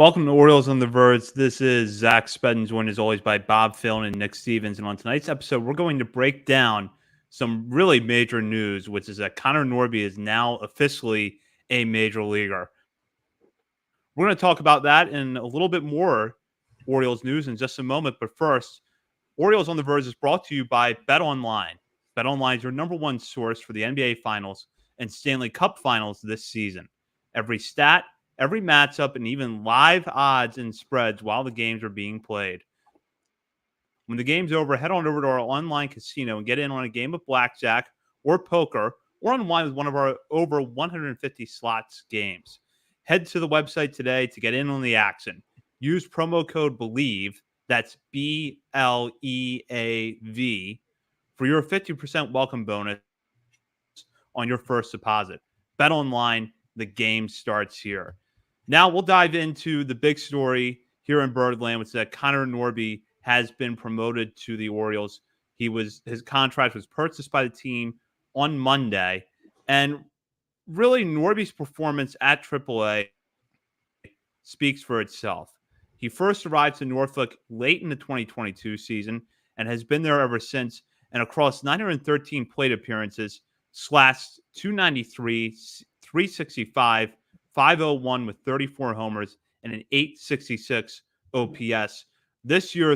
Welcome to Orioles on the Verge. This is Zach Spedden, joined as always by Bob Phelan and Nick Stevens. And on tonight's episode, we're going to break down some really major news, which is that Connor Norby is now officially a major leaguer. We're going to talk about that and a little bit more Orioles news in just a moment. But first, Orioles on the Verge is brought to you by BetOnline. BetOnline is your number one source for the NBA Finals and Stanley Cup Finals this season. Every stat, every matchup, and even live odds and spreads while the games are being played. When the game's over, head on over to our online casino and get in on a game of blackjack or poker or unwind with one of our over 150 slots games. Head to the website today to get in on the action. Use promo code BELIEVE, that's BLEAV, for your 50% welcome bonus on your first deposit. Bet online, the game starts here. Now we'll dive into the big story here in Birdland, which is that Connor Norby has been promoted to the Orioles. His contract was purchased by the team on Monday, and really Norby's performance at AAA speaks for itself. He first arrived to Norfolk late in the 2022 season and has been there ever since. And across 913 plate appearances, slashed .293, .365, .501 with 34 homers, and an .866 OPS. This year,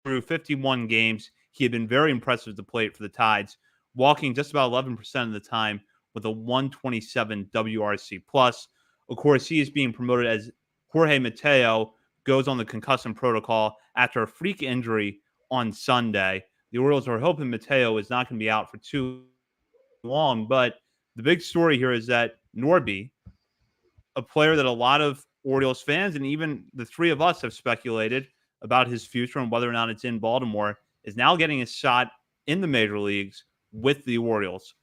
through 51 games, he had been very impressive at the plate for the Tides, walking just about 11% of the time with a 127 WRC+. Of course, he is being promoted as Jorge Mateo goes on the concussion protocol after a freak injury on Sunday. The Orioles are hoping Mateo is not going to be out for too long, but the big story here is that Norby, a player that a lot of Orioles fans and even the three of us have speculated about his future and whether or not it's in Baltimore, is now getting a shot in the major leagues with the Orioles.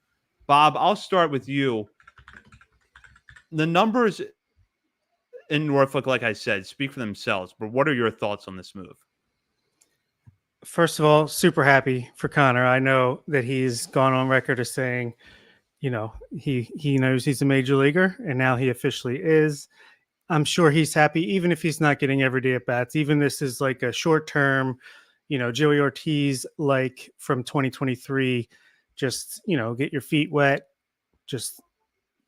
Bob, I'll start with you. The numbers in Norfolk, like I said, speak for themselves, but what are your thoughts on this move? First of all, super happy for Connor. I know that he's gone on record as saying, he knows he's a major leaguer, and now he officially is. I'm sure he's happy, even if he's not getting everyday at bats. Even this is like a short term, Joey Ortiz, like from 2023, just, get your feet wet. Just,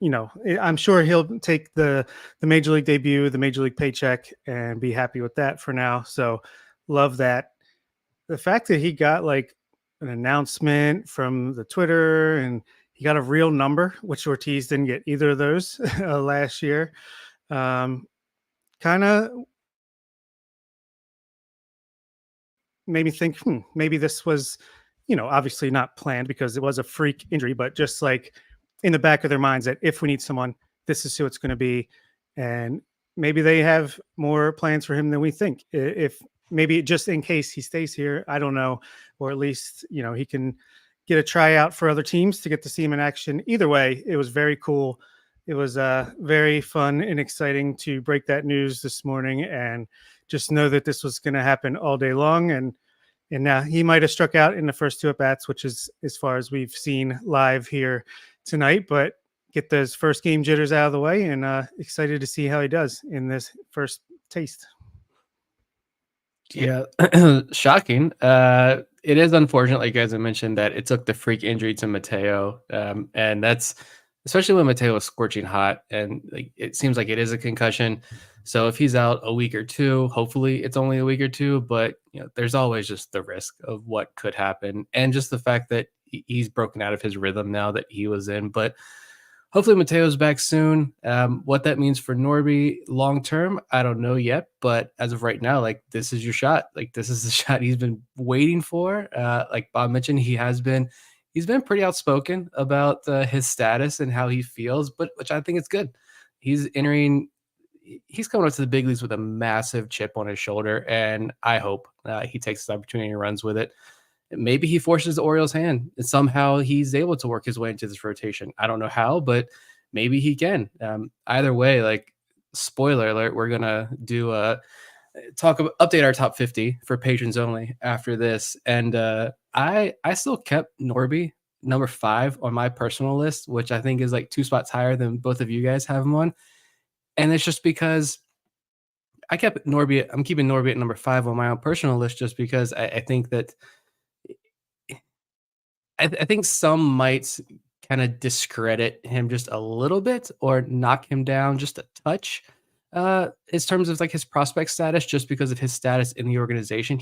I'm sure he'll take the major league debut, the major league paycheck, and be happy with that for now. So love that. The fact that he got like an announcement from the Twitter and he got a real number, which Ortiz didn't get either of those last year. Kind of made me think, maybe this was, obviously not planned because it was a freak injury, but just like in the back of their minds that if we need someone, this is who it's going to be. And maybe they have more plans for him than we think. If maybe just in case he stays here, I don't know, or at least, he can get a tryout for other teams to get to see him in action. Either way, it was very cool. It was very fun and exciting to break that news this morning and just know that this was going to happen all day long. And now he might have struck out in the first two at-bats, which is as far as we've seen live here tonight, but get those first game jitters out of the way and excited to see how he does in this first taste. Yeah, shocking. It is unfortunate, like you guys have mentioned, that it took the freak injury to Mateo, and that's especially when Mateo was scorching hot, and like it seems like it is a concussion. So if he's out a week or two, hopefully it's only a week or two, but there's always just the risk of what could happen, and just the fact that he's broken out of his rhythm now that he was in. But hopefully Mateo's back soon. What that means for Norby long term, I don't know yet. But as of right now, like this is your shot. Like this is the shot he's been waiting for. Like Bob mentioned, he's been pretty outspoken about his status and how he feels, but which I think is good. He's coming up to the big leagues with a massive chip on his shoulder, and I hope he takes this opportunity and runs with it. Maybe he forces the Orioles' hand and somehow he's able to work his way into this rotation. I don't know how, but maybe he can. Either way, like spoiler alert, we're gonna do update our top 50 for patrons only after this. And I still kept Norby number 5 on my personal list, which I think is like 2 spots higher than both of you guys have him on. And it's just because I'm keeping Norby at number 5 on my own personal list just because I think that I think some might kind of discredit him just a little bit or knock him down just a touch in terms of like his prospect status, just because of his status in the organization.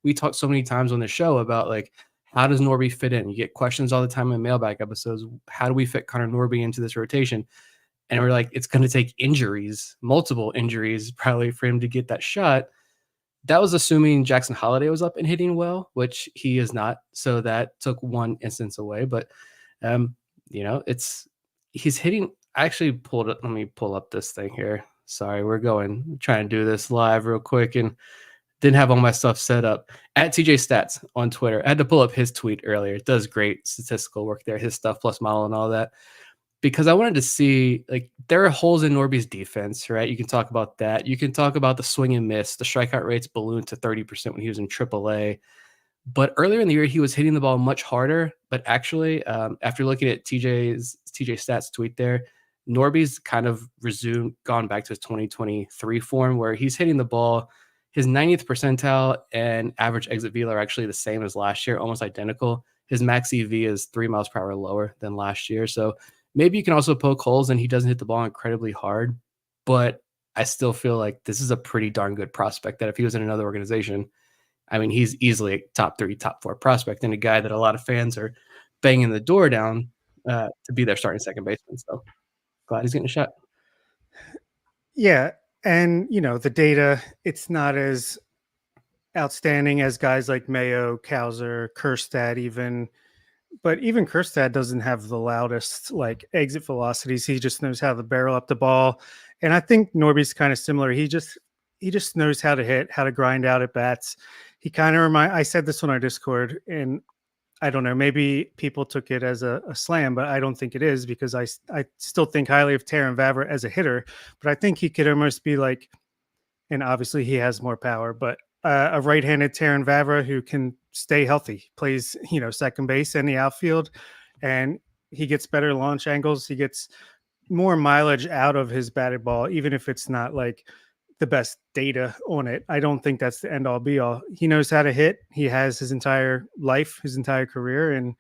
We talk so many times on the show about like, how does Norby fit in? You get questions all the time in mailbag episodes. How do we fit Connor Norby into this rotation? And we're like, it's going to take injuries, multiple injuries, probably for him to get that shot. That was assuming Jackson Holiday was up and hitting well, which he is not. So that took one instance away. But he's hitting. I actually pulled it. Let me pull up this thing here. Sorry, trying to do this live real quick and didn't have all my stuff set up. At TJ Stats on Twitter, I had to pull up his tweet earlier. It does great statistical work there, his stuff plus model and all that. Because I wanted to see, like, there are holes in Norby's defense, right? You can talk about that. You can talk about the swing and miss. The strikeout rates ballooned to 30% when he was in AAA. But earlier in the year, he was hitting the ball much harder. But actually, after looking at TJ Stats tweet there, Norby's kind of gone back to his 2023 form where he's hitting the ball. His 90th percentile and average exit velo are actually the same as last year, almost identical. His max EV is 3 miles per hour lower than last year. So maybe you can also poke holes and he doesn't hit the ball incredibly hard, but I still feel like this is a pretty darn good prospect that if he was in another organization, I mean, he's easily a top 3, top 4 prospect and a guy that a lot of fans are banging the door down to be their starting second baseman. So glad he's getting a shot. Yeah. And, the data, it's not as outstanding as guys like Mayo, Cowser, Kerstad even. But even Kerstad doesn't have the loudest like exit velocities. He just knows how to barrel up the ball. And I think Norby's kind of similar. He just knows how to hit, how to grind out at bats. He kind of I said this on our Discord, and I don't know, maybe people took it as a slam, but I don't think it is, because I still think highly of Taron Vavra as a hitter, but I think he could almost be like, and obviously he has more power, but a right-handed Taron Vavra who can stay healthy, plays, second base and the outfield, and he gets better launch angles. He gets more mileage out of his batted ball, even if it's not like the best data on it. I don't think that's the end all be all. He knows how to hit. He has his entire life, his entire career. And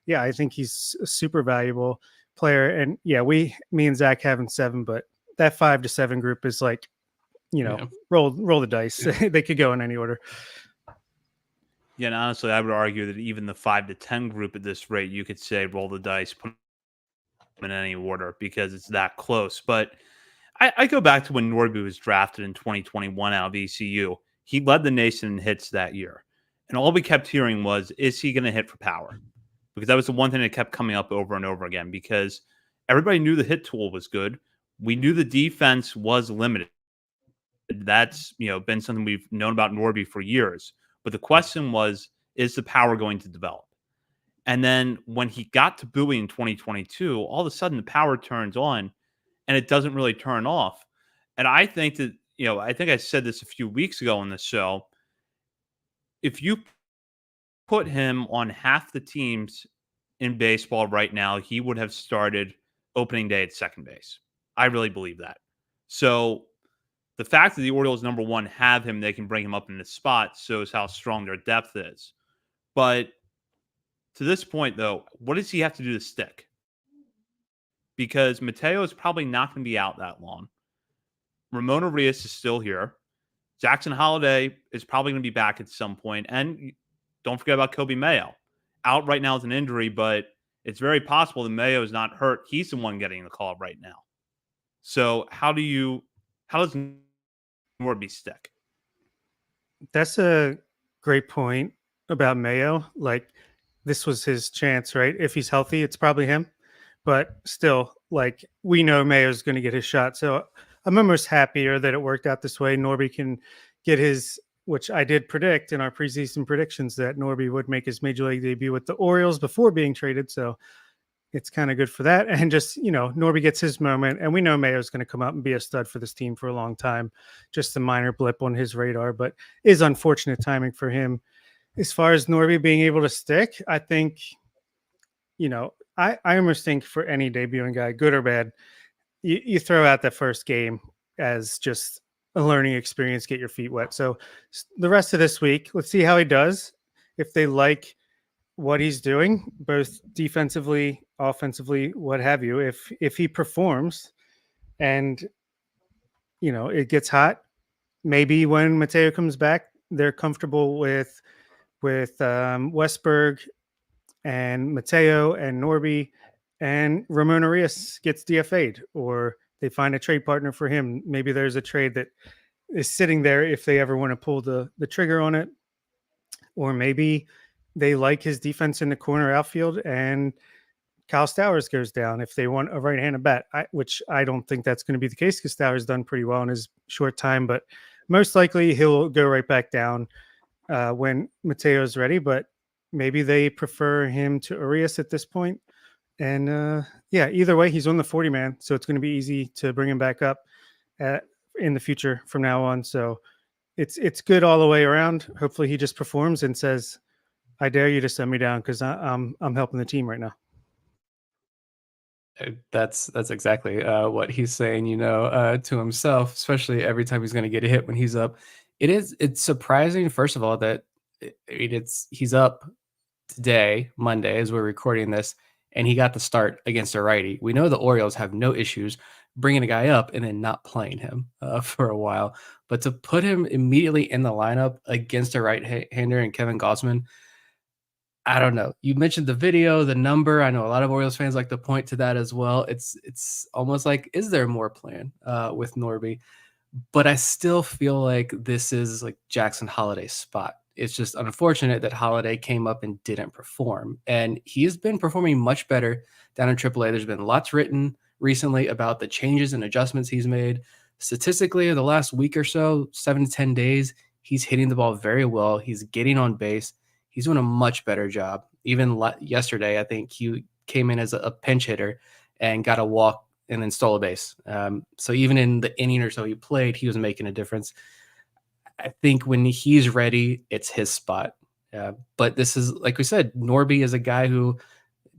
yeah, I think he's a super valuable player. And yeah, me and Zach having 7, but that 5 to 7 group is like, roll the dice. They could go in any order. Yeah, and honestly, I would argue that even the 5 to 10 group at this rate, you could say roll the dice, put them in any order because it's that close. But I go back to when Norby was drafted in 2021 out of ECU. He led the nation in hits that year. And all we kept hearing was, is he going to hit for power? Because that was the one thing that kept coming up over and over again, because everybody knew the hit tool was good. We knew the defense was limited. That's, been something we've known about Norby for years. But the question was, is the power going to develop? And then when he got to Bowie in 2022, all of a sudden the power turns on and it doesn't really turn off. And I think that, I think I said this a few weeks ago on the show. If you put him on half the teams in baseball right now, he would have started opening day at second base. I really believe that. So the fact that the Orioles, number one, have him, they can bring him up in this spot, shows how strong their depth is. But to this point, though, what does he have to do to stick? Because Mateo is probably not going to be out that long. Ramon Urias is still here. Jackson Holiday is probably going to be back at some point. And don't forget about Kobe Mayo. Out right now with an injury, but it's very possible that Mayo is not hurt. He's the one getting the call right now. So how does Norby stick? That's a great point about Mayo. Like, this was his chance, right? If he's healthy, it's probably him. But still, like, we know Mayo's going to get his shot. So I'm almost happier that it worked out this way. Norby can get his, which I did predict in our preseason predictions, that Norby would make his major league debut with the Orioles before being traded. So it's kind of good for that. And just, Norby gets his moment. And we know Mayo's going to come out and be a stud for this team for a long time. Just a minor blip on his radar, but is unfortunate timing for him. As far as Norby being able to stick, I think, I almost think for any debuting guy, good or bad, you throw out that first game as just a learning experience, get your feet wet. So the rest of this week, let's see how he does. If they like what he's doing, both defensively, offensively, what have you, if he performs and it gets hot, maybe when Mateo comes back, they're comfortable with Westberg and Mateo and Norby, and Ramon Arias gets DFA'd, or they find a trade partner for him. Maybe there's a trade that is sitting there if they ever want to pull the trigger on it, or maybe they like his defense in the corner outfield and Kyle Stowers goes down if they want a right-handed bat, which I don't think that's going to be the case because Stowers done pretty well in his short time, but most likely he'll go right back down when Mateo's ready. But maybe they prefer him to Arias at this point. And either way, he's on the 40-man, so it's going to be easy to bring him back up in the future from now on. So it's good all the way around. Hopefully he just performs and says, I dare you to send me down because I'm helping the team right now. That's exactly what he's saying, to himself, especially every time he's going to get a hit when he's up. It's surprising, first of all, that he's up today, Monday, as we're recording this, and he got the start against a righty. We know the Orioles have no issues bringing a guy up and then not playing him for a while, but to put him immediately in the lineup against a right-hander and Kevin Gausman, I don't know. You mentioned the video, the number. I know a lot of Orioles fans like to point to that as well. It's almost like, is there more plan with Norby? But I still feel like this is like Jackson Holliday's spot. It's just unfortunate that Holliday came up and didn't perform. And he has been performing much better down in AAA. There's been lots written recently about the changes and adjustments he's made. Statistically, the last week or so, 7 to 10 days, he's hitting the ball very well. He's getting on base. He's doing a much better job. Even yesterday, I think he came in as a pinch hitter and got a walk and then stole a base. So even in the inning or so he played, he was making a difference. I think when he's ready, it's his spot. But this is, like we said, Norby is a guy who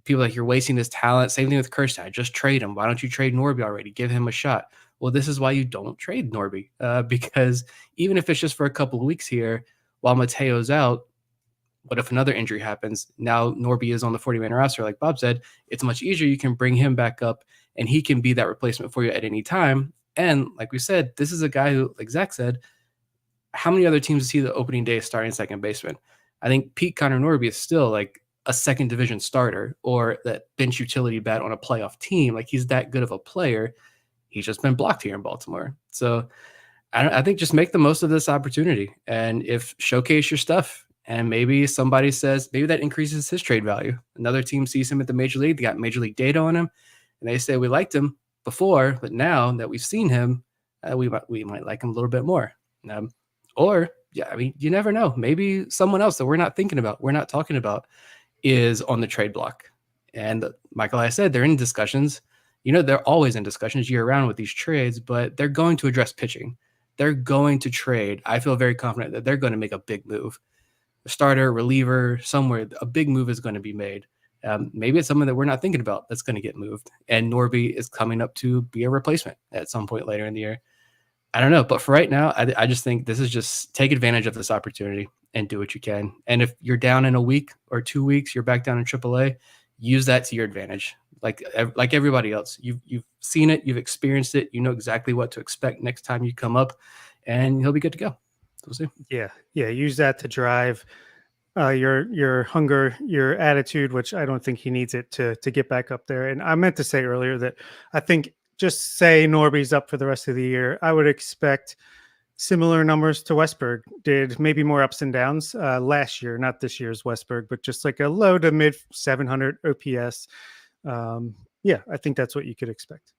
people like, you're wasting his talent. Same thing with Kerstad. Just trade him. Why don't you trade Norby already? Give him a shot. Well, this is why you don't trade Norby, because even if it's just for a couple of weeks here while Mateo's out, but if another injury happens, now Norby is on the 40-man roster, like Bob said, it's much easier. You can bring him back up, and he can be that replacement for you at any time. And like we said, this is a guy who, like Zach said, how many other teams is he the opening day starting second baseman? I think Pete Connor Norby is still like a second division starter or that bench utility bat on a playoff team. Like, he's that good of a player. He's just been blocked here in Baltimore. So I think just make the most of this opportunity, and if showcase your stuff. And maybe somebody says, maybe that increases his trade value. Another team sees him at the major league. They got major league data on him. And they say, we liked him before, but now that we've seen him, we might like him a little bit more. You never know. Maybe someone else that we're not thinking about, we're not talking about, is on the trade block. And Michael, I said, they're in discussions. They're always in discussions year round with these trades, but they're going to address pitching. They're going to trade. I feel very confident that they're going to make a big move. Starter, reliever, somewhere, a big move is going to be made. Maybe it's someone that we're not thinking about that's going to get moved. And Norby is coming up to be a replacement at some point later in the year. I don't know. But for right now, I just think this is just take advantage of this opportunity and do what you can. And if you're down in a week or 2 weeks, you're back down in AAA, use that to your advantage. Like everybody else, you've seen it, you've experienced it, you know exactly what to expect next time you come up, and he'll be good to go. We'll see. Yeah. Use that to drive your hunger, your attitude, which I don't think he needs it to get back up there. And I meant to say earlier that I think just say Norby's up for the rest of the year. I would expect similar numbers to Westberg did, maybe more ups and downs last year, not this year's Westberg, but just like a low to mid 700 OPS. I think that's what you could expect.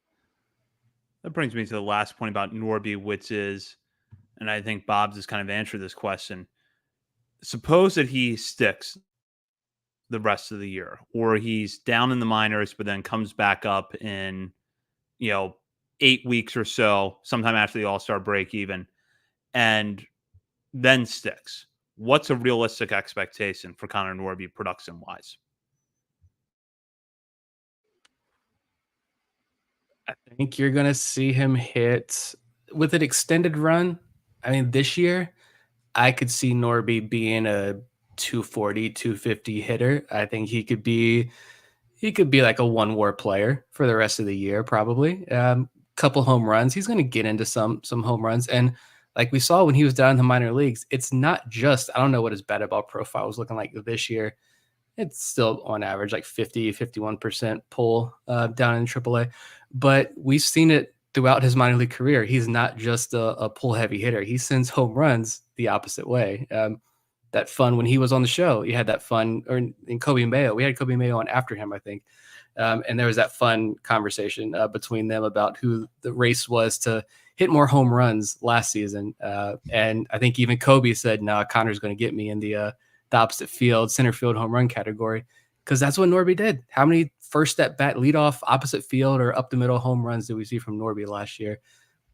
That brings me to the last point about Norby, which is, and I think Bob's has kind of answered this question. Suppose that he sticks the rest of the year, or he's down in the minors, but then comes back up in, 8 weeks or so, sometime after the All-Star break even, and then sticks. What's a realistic expectation for Connor Norby production-wise? I think you're going to see him hit with an extended run, I mean, this year, I could see Norby being a 240, 250 hitter. I think he could be like a one WAR player for the rest of the year, probably. Couple home runs. He's going to get into some home runs. And like we saw when he was down in the minor leagues, it's not just, I don't know what his batted ball profile was looking like this year. It's still on average like 50, 51% pull down in AAA. But we've seen it throughout his minor league career. He's not just a pull heavy hitter. He sends home runs the opposite way. That fun when he was on the show. You had that fun, or in Kobe Mayo. We had Kobe Mayo on after him, I think. And there was that fun conversation between them about who the race was to hit more home runs last season. And I think even Kobe said, no, Connor's going to get me in the opposite field, center field home run category, because that's what Norby did. How many first at bat, leadoff, opposite field, or up the middle home runs did we see from Norby last year?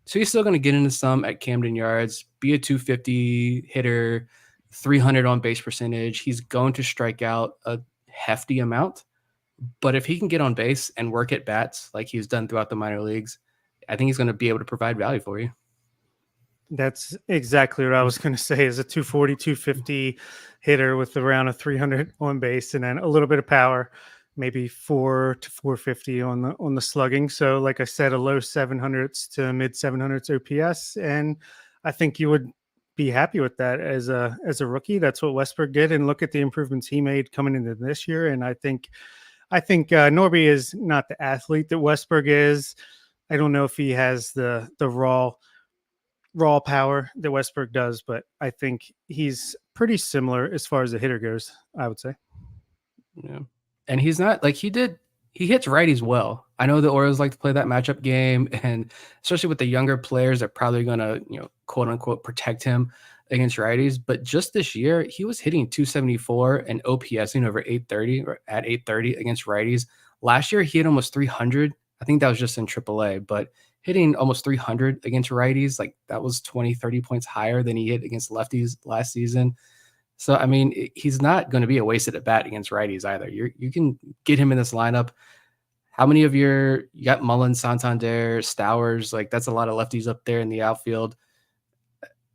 So he's still going to get into some at Camden Yards, be a 250 hitter, 300 on base percentage. He's going to strike out a hefty amount, but if he can get on base and work at bats like he's done throughout the minor leagues, I think he's going to be able to provide value for you. That's exactly what I was going to say, is a 240, 250 hitter with around a 300 on base and then a little bit of power, maybe 4 to 450 on the slugging. So like I said, a low 700s to mid 700s OPS. And I think you would be happy with that as a rookie. That's what Westberg did. And look at the improvements he made coming into this year. And I think Norby is not the athlete that Westberg is. I don't know if he has the raw power that Westberg does, but I think he's pretty similar as far as the hitter goes, I would say. Yeah. And he's not like he hits righties well. I know the Orioles like to play that matchup game, and especially with the younger players, they're probably going to, quote unquote, protect him against righties. But just this year, he was hitting 274 and OPSing over 830 or at 830 against righties. Last year, he hit almost 300. I think that was just in AAA, but hitting almost 300 against righties, like that was 20, 30 points higher than he hit against lefties last season. So, I mean, he's not going to be a wasted at bat against righties either. You can get him in this lineup. How many of you got Mullins, Santander, Stowers? Like, that's a lot of lefties up there in the outfield.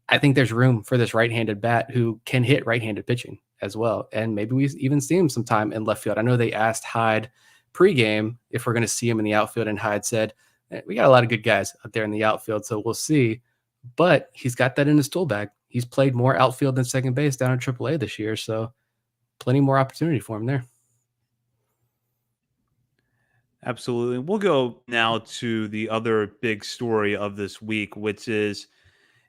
I think there's room for this right-handed bat who can hit right-handed pitching as well. And maybe we even see him sometime in left field. I know they asked Hyde pregame if we're going to see him in the outfield, and Hyde said, we got a lot of good guys out there in the outfield, so we'll see. But he's got that in his tool bag. He's played more outfield than second base down in AAA this year, so plenty more opportunity for him there. Absolutely. We'll go now to the other big story of this week, which is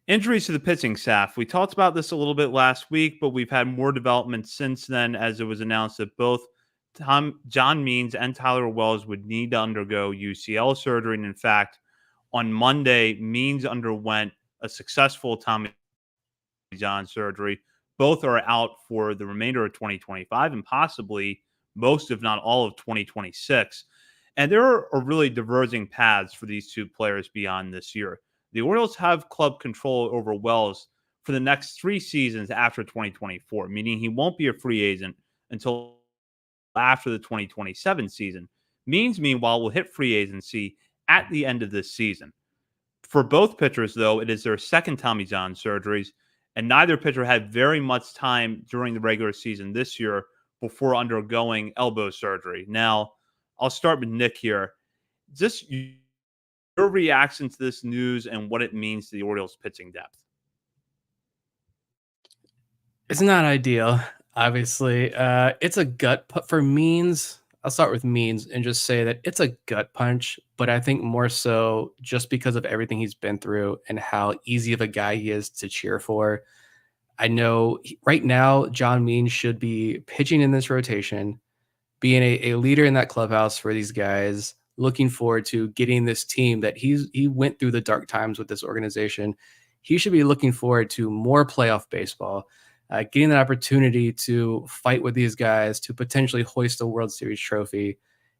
injuries to the pitching staff. We talked about this a little bit last week, but we've had more development since then, as it was announced that both John Means and Tyler Wells would need to undergo UCL surgery. And in fact, on Monday, Means underwent a successful Tommy John surgery. Both are out for the remainder of 2025 and possibly most, if not all, of 2026. And there are really diverging paths for these two players beyond this year. The Orioles have club control over Wells for the next 3 seasons after 2024, meaning he won't be a free agent until after the 2027 season. Means, meanwhile, will hit free agency at the end of this season. For both pitchers, though, it is their second Tommy John surgeries, and neither pitcher had very much time during the regular season this year before undergoing elbow surgery. Now, I'll start with Nick here. Just your reaction to this news and what it means to the Orioles' pitching depth. It's not ideal, obviously. It's a gut for Means. I'll start with Means and just say that it's a gut punch, but I think more so just because of everything he's been through and how easy of a guy he is to cheer for. I know right now, John Means should be pitching in this rotation, being a leader in that clubhouse for these guys, looking forward to getting this team that he went through the dark times with this organization. He should be looking forward to more playoff baseball, getting that opportunity to fight with these guys to potentially hoist a World Series trophy,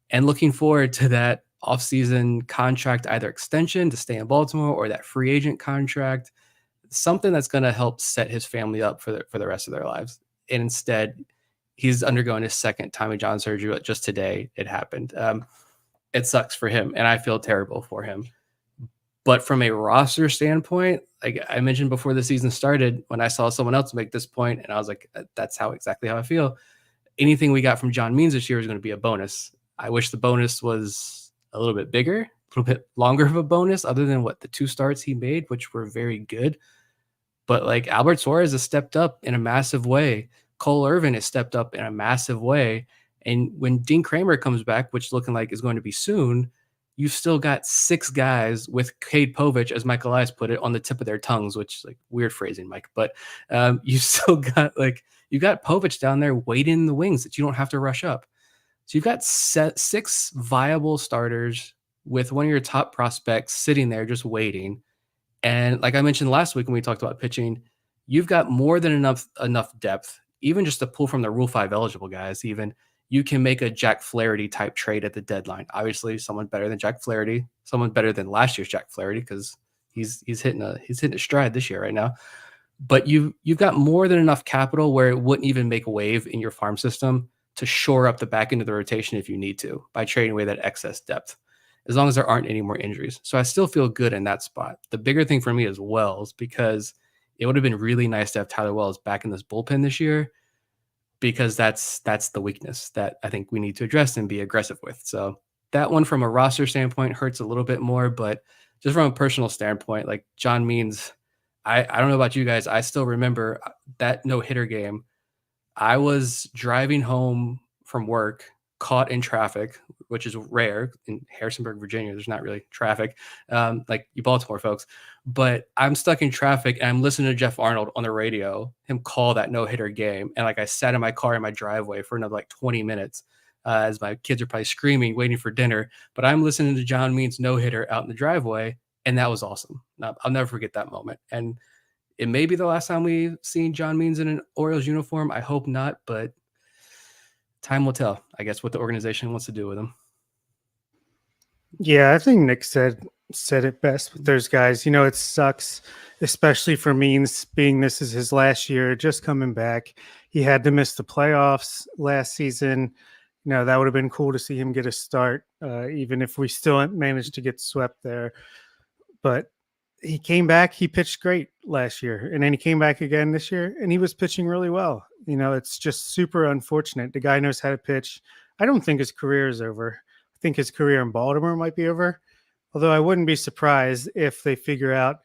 and looking forward to that offseason contract, either extension to stay in Baltimore or that free agent contract, something that's going to help set his family up for the rest of their lives. And instead, he's undergoing his second Tommy John surgery. But just today, it happened. It sucks for him, and I feel terrible for him. But from a roster standpoint, like I mentioned before the season started, when I saw someone else make this point, and I was like, that's exactly how I feel. Anything we got from John Means this year is going to be a bonus. I wish the bonus was a little bit bigger, a little bit longer of a bonus, other than what the 2 starts he made, which were very good. But like Albert Suarez has stepped up in a massive way. Cole Irvin has stepped up in a massive way. And when Dean Kramer comes back, which looking like is going to be soon, you've still got 6 guys with Cade Povich, as Michael Elias put it, on the tip of their tongues, which is like weird phrasing, Mike. But you still got you got Povich down there waiting in the wings that you don't have to rush up. So you've got 6 viable starters with one of your top prospects sitting there just waiting. And like I mentioned last week when we talked about pitching, you've got more than enough depth, even just to pull from the Rule 5 eligible guys. Even you can make a Jack Flaherty type trade at the deadline. Obviously, someone better than Jack Flaherty, someone better than last year's Jack Flaherty, because he's hitting a stride this year right now. But you've got more than enough capital where it wouldn't even make a wave in your farm system to shore up the back end of the rotation if you need to by trading away that excess depth, as long as there aren't any more injuries. So I still feel good in that spot. The bigger thing for me is Wells, because it would have been really nice to have Tyler Wells back in this bullpen this year, because that's the weakness that I think we need to address and be aggressive with. So that one from a roster standpoint hurts a little bit more, but just from a personal standpoint, like John Means, I don't know about you guys. I still remember that no-hitter game. I was driving home from work, caught in traffic, which is rare in Harrisonburg, Virginia. There's not really traffic, like you Baltimore folks. But I'm stuck in traffic, and I'm listening to Jeff Arnold on the radio, him call that no-hitter game. And like I sat in my car in my driveway for another like 20 minutes as my kids are probably screaming, waiting for dinner. But I'm listening to John Means no-hitter out in the driveway, and that was awesome. I'll never forget that moment. And it may be the last time we've seen John Means in an Orioles uniform. I hope not, but time will tell, I guess, what the organization wants to do with him. Yeah, I think Nick said it best with those guys. It sucks, especially for Means, being this is his last year, just coming back. He had to miss the playoffs last season. That would have been cool to see him get a start, even if we still managed to get swept there. But he came back. He pitched great last year, and then he came back again this year, and he was pitching really well. It's just super unfortunate. The guy knows how to pitch. I don't think his career is over. I think his career in Baltimore might be over, although I wouldn't be surprised if they figure out,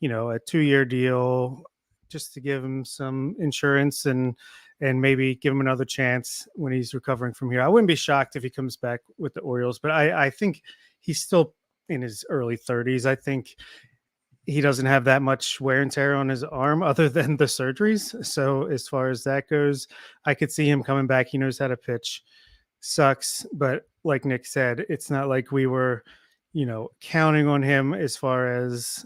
a 2-year deal just to give him some insurance and maybe give him another chance when he's recovering from here. I wouldn't be shocked if he comes back with the Orioles, but I think he's still in his early 30s. I think he doesn't have that much wear and tear on his arm other than the surgeries. So as far as that goes, I could see him coming back. He knows how to pitch. Sucks, but like Nick said, it's not like we were, counting on him as far as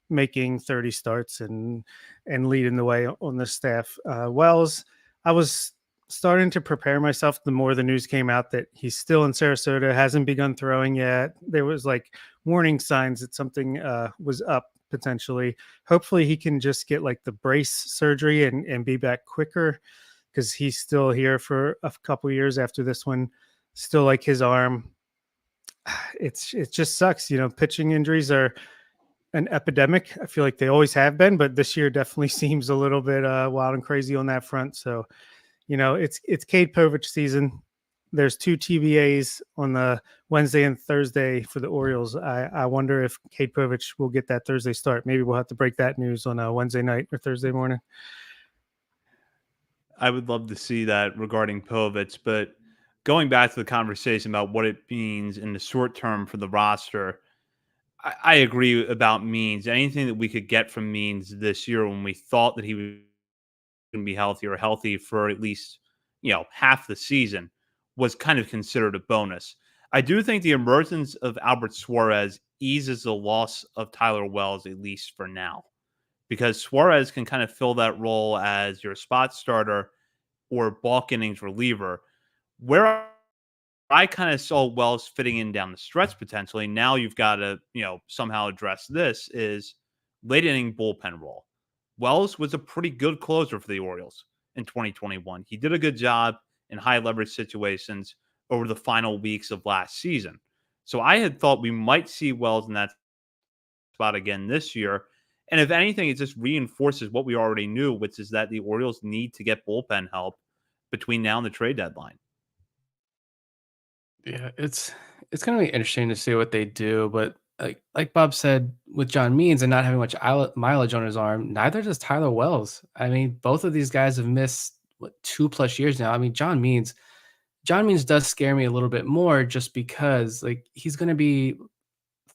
making 30 starts and leading the way on the staff. Wells, I was starting to prepare myself the more the news came out that he's still in Sarasota, hasn't begun throwing yet. There was like warning signs that something was up potentially. Hopefully he can just get like the brace surgery and be back quicker, because he's still here for a couple years after this one. Still like his arm. It just sucks. Pitching injuries are an epidemic. I feel like they always have been, but this year definitely seems a little bit wild and crazy on that front. So, it's Cade Povich season. There's 2 TBAs on the Wednesday and Thursday for the Orioles. I wonder if Cade Povich will get that Thursday start. Maybe we'll have to break that news on a Wednesday night or Thursday morning. I would love to see that regarding Povich, but going back to the conversation about what it means in the short term for the roster, I agree about Means. Anything that we could get from Means this year when we thought that he was going to be healthy for at least, half the season was kind of considered a bonus. I do think the emergence of Albert Suarez eases the loss of Tyler Wells, at least for now, because Suarez can kind of fill that role as your spot starter or bulk innings reliever, where I kind of saw Wells fitting in down the stretch potentially. Now you've got to, somehow address this is late inning bullpen role. Wells was a pretty good closer for the Orioles in 2021. He did a good job in high leverage situations over the final weeks of last season. So I had thought we might see Wells in that spot again this year. And if anything, it just reinforces what we already knew, which is that the Orioles need to get bullpen help between now and the trade deadline. Yeah, it's gonna be interesting to see what they do, but like Bob said, with John Means and not having much mileage on his arm, neither does Tyler Wells. I mean, both of these guys have missed 2+ years now. I mean, John Means does scare me a little bit more just because like he's gonna be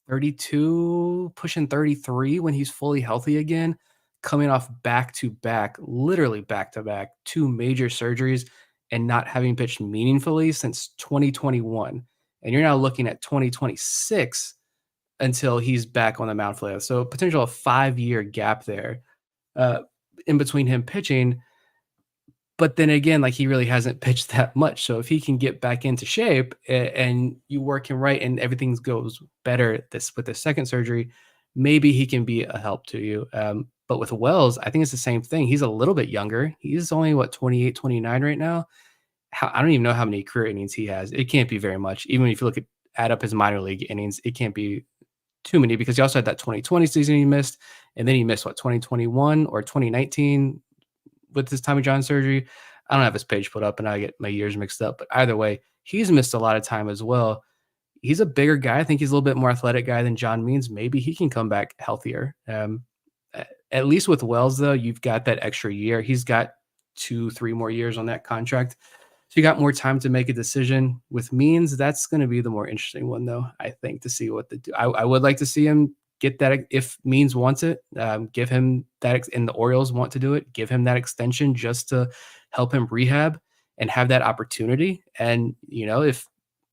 32, pushing 33 when he's fully healthy again, coming off back to back, literally back to back, two major surgeries and not having pitched meaningfully since 2021. And you're now looking at 2026 until he's back on the mound for that. So potential 5-year gap there uh, in between him pitching. But then again, like he really hasn't pitched that much. So if he can get back into shape and you work him right and everything goes better with the second surgery, maybe he can be a help to you. But with Wells, I think it's the same thing. He's a little bit younger. He's only 28, 29 right now. I don't even know how many career innings he has. It can't be very much. Even if you add up his minor league innings, it can't be too many because he also had that 2020 season he missed. And then he missed 2021 or 2019 with his Tommy John surgery. I don't have his page put up and I get my years mixed up, but either way, he's missed a lot of time as well. He's a bigger guy. I think he's a little bit more athletic guy than John Means. Maybe he can come back healthier. At least with Wells, though, you've got that extra year. He's got 2-3 more years on that contract. So you got more time to make a decision. With Means, that's going to be the more interesting one, though, I think, to see what they do. I would like to see him get that if Means wants it, give him that, and the Orioles want to do it, give him that extension just to help him rehab and have that opportunity. And, if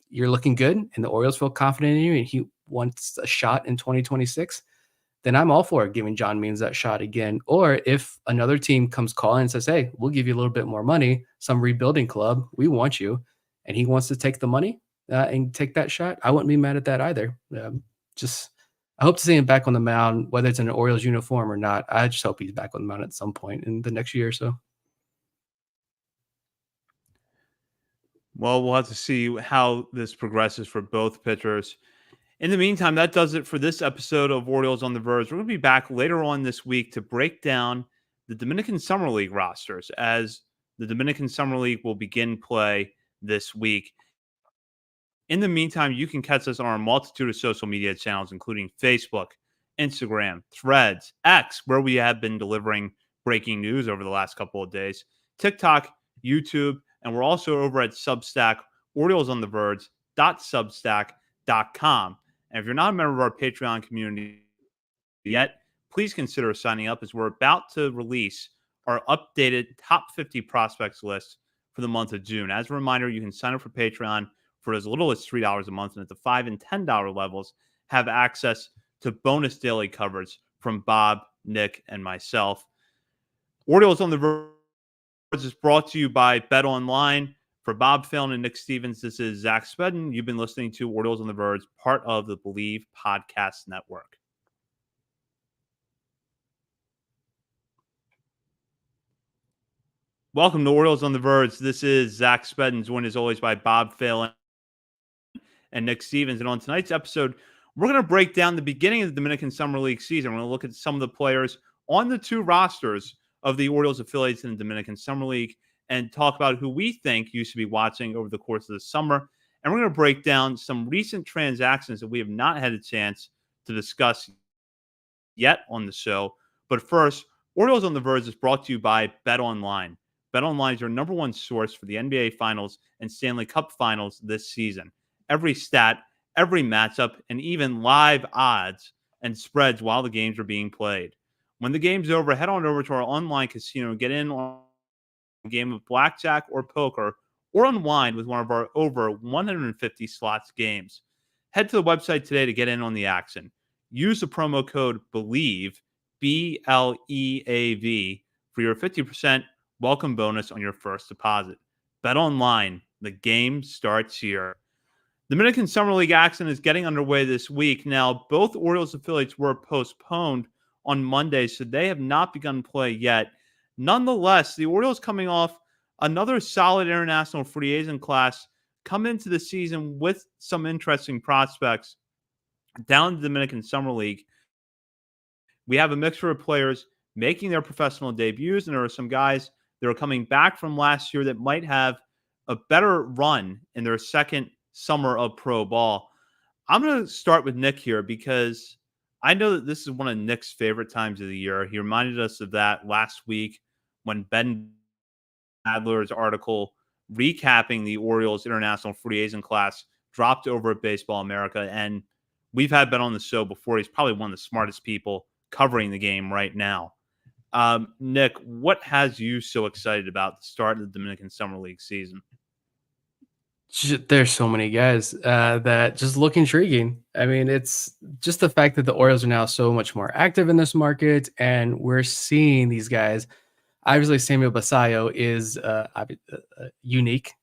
you're looking good and the Orioles feel confident in you and he wants a shot in 2026, then I'm all for giving John Means that shot again. Or if another team comes calling and says, hey, we'll give you a little bit more money, some rebuilding club, we want you, and he wants to take the money and take that shot, I wouldn't be mad at that either. I hope to see him back on the mound, whether it's in an Orioles uniform or not. I just hope he's back on the mound at some point in the next year or so. Well, we'll have to see how this progresses for both pitchers. In the meantime, that does it for this episode of Orioles on the Verge. We're going to be back later on this week to break down the Dominican Summer League rosters as the Dominican Summer League will begin play this week. In the meantime, you can catch us on our multitude of social media channels, including Facebook, Instagram, Threads, X, where we have been delivering breaking news over the last couple of days, TikTok, YouTube, and we're also over at Substack, OriolesOnTheVerge.substack.com. And if you're not a member of our Patreon community yet, please consider signing up as we're about to release our updated top 50 prospects list for the month of June. As a reminder, you can sign up for Patreon for as little as $3 a month, and at the $5 and $10 levels, have access to bonus daily coverage from Bob, Nick, and myself. Orioles on the Verge is brought to you by Bet Online. For Bob Phelan and Nick Stevens, this is Zach Spedden. You've been listening to Orioles on the Verge, part of the Believe Podcast Network. Welcome to Orioles on the Verge. This is Zach Spedden, joined as always by Bob Phelan and Nick Stevens. And on tonight's episode, we're going to break down the beginning of the Dominican Summer League season. We're going to look at some of the players on the two rosters of the Orioles affiliates in the Dominican Summer League and talk about who we think you should be watching over the course of the summer. And we're going to break down some recent transactions that we have not had a chance to discuss yet on the show. But first, Orioles on the Verge is brought to you by Bet Online. Bet Online is your number one source for the NBA Finals and Stanley Cup Finals this season. Every stat, every matchup, and even live odds and spreads while the games are being played. When the game's over, head on over to our online casino and get in on a game of blackjack or poker or unwind with one of our over 150 slots games. Head to the website today to get in on the action. Use the promo code BELIEVE, BLEAV, for your 50% welcome bonus on your first deposit. Bet Online. The game starts here. Dominican Summer League action is getting underway this week. Now, both Orioles affiliates were postponed on Monday, so they have not begun play yet. Nonetheless, the Orioles, coming off another solid international free agent class, come into the season with some interesting prospects down in the Dominican Summer League. we have a mixture of players making their professional debuts, and there are some guys that are coming back from last year that might have a better run in their second summer of pro ball. I'm going to start with Nick here because I know that this is one of Nick's favorite times of the year. He reminded us of that last week when Ben Adler's article recapping the Orioles international free agent class dropped over at Baseball America. And we've had Ben on the show before. He's probably one of the smartest people covering the game right now. Nick, what has you so excited about the start of the Dominican Summer League season? There's so many guys that just look intriguing. I mean, it's just the fact that the Orioles are now so much more active in this market, and we're seeing these guys. Obviously, Samuel Basallo is a unique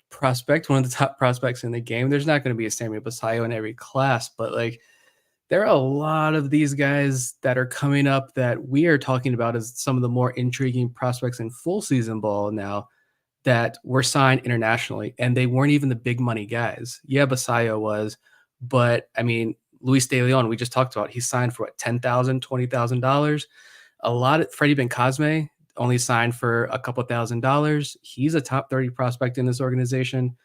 prospect, one of the top prospects in the game. There's not going to be a Samuel Basallo in every class, but like there are a lot of these guys that are coming up that we are talking about as some of the more intriguing prospects in full season ball now that were signed internationally, and they weren't even the big money guys. Yeah, Basallo was, but I mean, Luis De Leon, we just talked about, he signed for what, $10,000, $20,000. A lot of Freddie Bencosme only signed for a couple $1,000s. He's a top 30 prospect in this organization.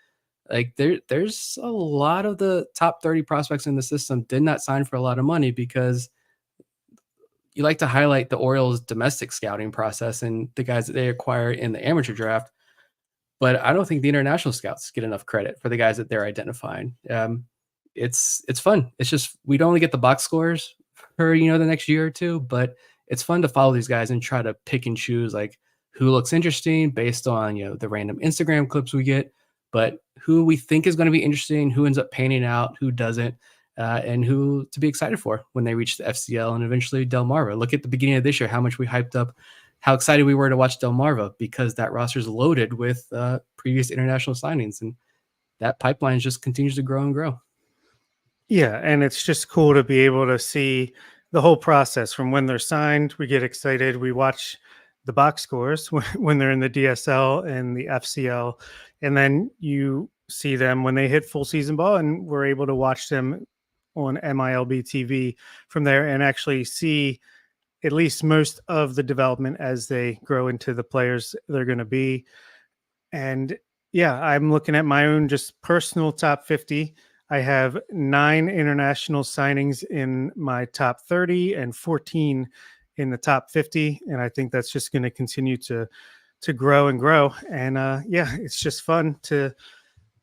Like there's a lot of the top 30 prospects in the system did not sign for a lot of money because you like to highlight the Orioles' domestic scouting process and the guys that they acquire in the amateur draft. But I don't think the international scouts get enough credit for the guys that they're identifying. It's fun. It's just we don't only get the box scores for the next year or two, but it's fun to follow these guys and try to pick and choose like who looks interesting based on the random Instagram clips we get, but who we think is going to be interesting, who ends up panning out, who doesn't, and who to be excited for when they reach the FCL and eventually Delmarva. Look at the beginning of this year, how much we hyped up, how excited we were to watch Delmarva because that roster is loaded with previous international signings, and that pipeline just continues to grow and grow. Yeah, and it's just cool to be able to see the whole process from when they're signed. We get excited. We watch the box scores when they're in the DSL and the FCL, and then you see them when they hit full season ball, and we're able to watch them on MILB TV from there and actually see at least most of the development as they grow into the players they're going to be. And yeah, I'm looking at my own just personal top 50. I have 9 international signings in my top 30 and 14 in the top 50. And I think that's just going to continue to grow and grow. And yeah, it's just fun to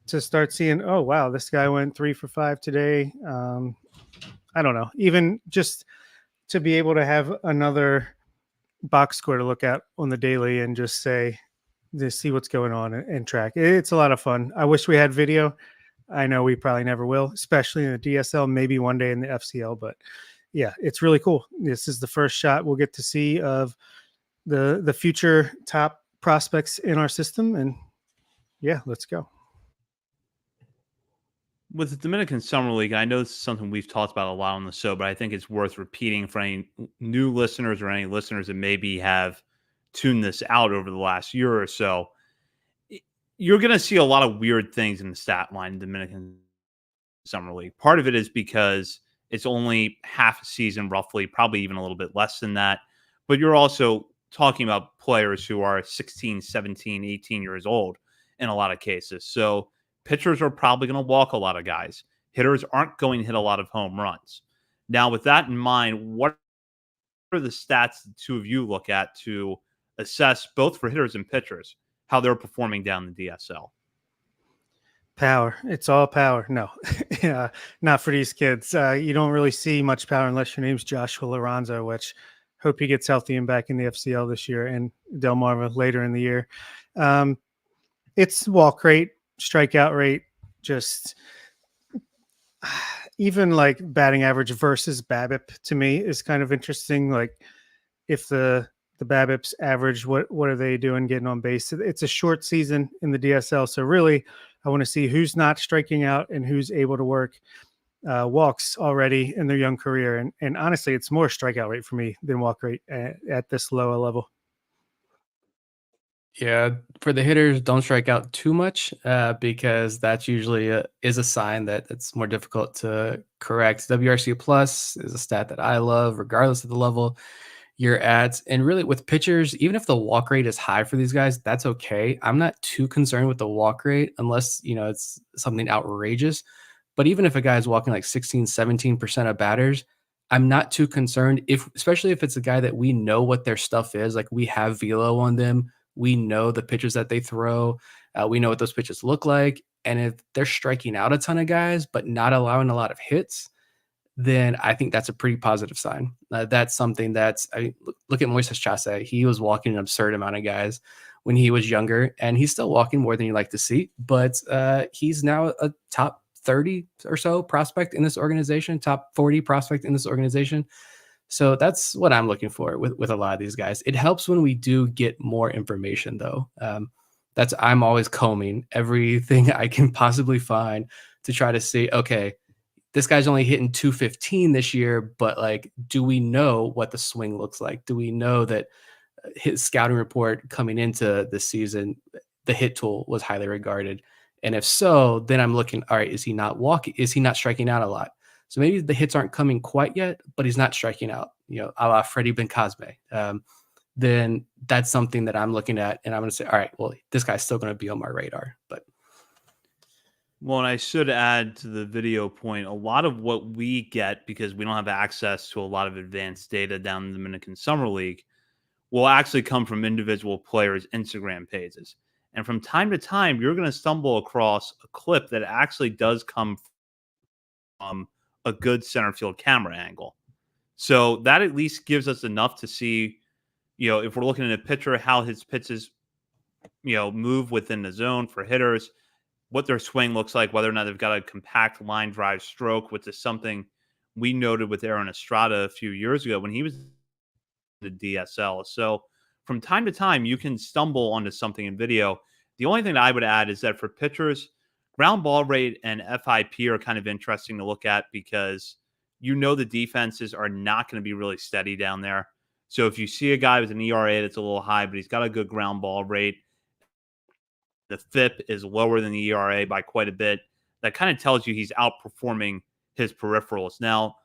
start seeing, oh, wow, this guy went 3 for 5 today. I don't know, even just to be able to have another box score to look at on the daily and just say, to see what's going on and track. It's a lot of fun. I wish we had video. I know we probably never will, especially in the DSL, maybe one day in the FCL, but yeah, it's really cool. This is the first shot we'll get to see of the future top prospects in our system. And yeah, let's go. With the Dominican Summer League, I know this is something we've talked about a lot on the show, but I think it's worth repeating for any new listeners or any listeners that maybe have tuned this out over the last year or so. You're going to see a lot of weird things in the stat line in Dominican Summer League. Part of it is because it's only half a season, roughly, probably even a little bit less than that. But you're also talking about players who are 16, 17, 18 years old in a lot of cases. So pitchers are probably going to walk a lot of guys. Hitters aren't going to hit a lot of home runs. Now, with that in mind, what are the stats the two of you look at to assess both for hitters and pitchers how they're performing down the DSL? Power. It's all power. No, yeah, not for these kids. You don't really see much power unless your name's Joshua Lorenzo, which hope he gets healthy and back in the FCL this year, and Delmarva later in the year. It's walk rate, strikeout rate, just even like batting average versus BABIP to me is kind of interesting. Like if the BABIP's average, what are they doing getting on base? It's a short season in the DSL. So really, I want to see who's not striking out and who's able to work walks already in their young career. And honestly, it's more strikeout rate for me than walk rate at this lower level. Yeah, for the hitters, don't strike out too much because that's usually is a sign that it's more difficult to correct. WRC plus is a stat that I love, regardless of the level you're at. And really, with pitchers, even if the walk rate is high for these guys, that's okay. I'm not too concerned with the walk rate unless it's something outrageous. But even if a guy is walking like 16, 17% of batters, I'm not too concerned especially if it's a guy that we know what their stuff is. Like we have velo on them. We know the pitches that they throw. We know what those pitches look like. And if they're striking out a ton of guys, but not allowing a lot of hits, then I think that's a pretty positive sign. That's something look at Moises Chase. He was walking an absurd amount of guys when he was younger, and he's still walking more than you like to see, but he's now a top 30 or so prospect in this organization, top 40 prospect in this organization. So that's what I'm looking for with a lot of these guys. It helps when we do get more information, though. I'm always combing everything I can possibly find to try to see, okay, this guy's only hitting 215 this year, but like, do we know what the swing looks like? Do we know that his scouting report coming into the season, the hit tool was highly regarded? And if so, then I'm looking, all right, is he not walking? Is he not striking out a lot? So maybe the hits aren't coming quite yet, but he's not striking out, a la Freddie Ben Cosme. Then that's something that I'm looking at, and I'm going to say, all right, well, this guy's still going to be on my radar. But well, and I should add to the video point, a lot of what we get, because we don't have access to a lot of advanced data down in the Dominican Summer League, will actually come from individual players' Instagram pages. And from time to time, you're going to stumble across a clip that actually does come from a good center field camera angle. So that at least gives us enough to see, if we're looking at a pitcher, how his pitches, move within the zone for hitters, what their swing looks like, whether or not they've got a compact line drive stroke, which is something we noted with Aaron Estrada a few years ago when he was the DSL. So from time to time, you can stumble onto something in video. The only thing that I would add is that for pitchers, ground ball rate and FIP are kind of interesting to look at because the defenses are not going to be really steady down there. So if you see a guy with an ERA that's a little high, but he's got a good ground ball rate, the FIP is lower than the ERA by quite a bit, that kind of tells you he's outperforming his peripherals. Now,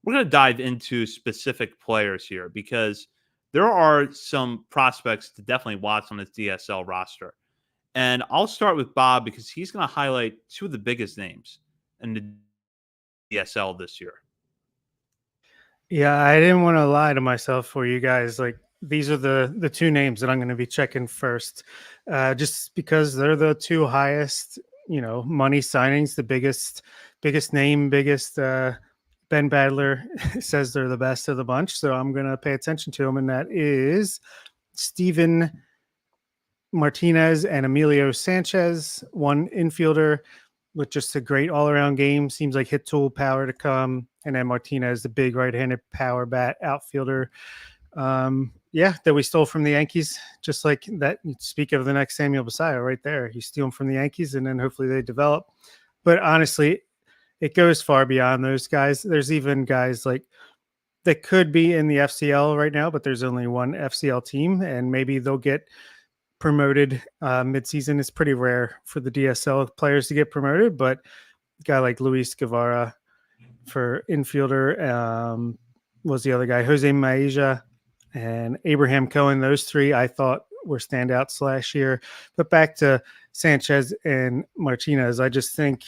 we're going to dive into specific players here because there are some prospects to definitely watch on this DSL roster. And I'll start with Bob because he's going to highlight two of the biggest names in the DSL this year. Yeah, I didn't want to lie to myself for you guys. Like, these are the two names that I'm going to be checking first, just because they're the two highest, money signings, the biggest name, biggest. Ben Badler says they're the best of the bunch, so I'm going to pay attention to them, and that is Steven Martinez and Emilio Sanchez, one infielder with just a great all-around game. Seems like hit tool power to come, and then Martinez, the big right-handed power bat outfielder. That we stole from the Yankees, just like that. Speak of the next Samuel Basallo right there. You steal them from the Yankees, and then hopefully they develop. But honestly, it goes far beyond those guys. There's even guys like that could be in the FCL right now, but there's only one FCL team, and maybe they'll get promoted midseason. It's pretty rare for the DSL players to get promoted, but a guy like Luis Guevara for infielder was the other guy, Jose Maija and Abraham Cohen. Those three I thought were standouts last year. But back to Sanchez and Martinez, I just think,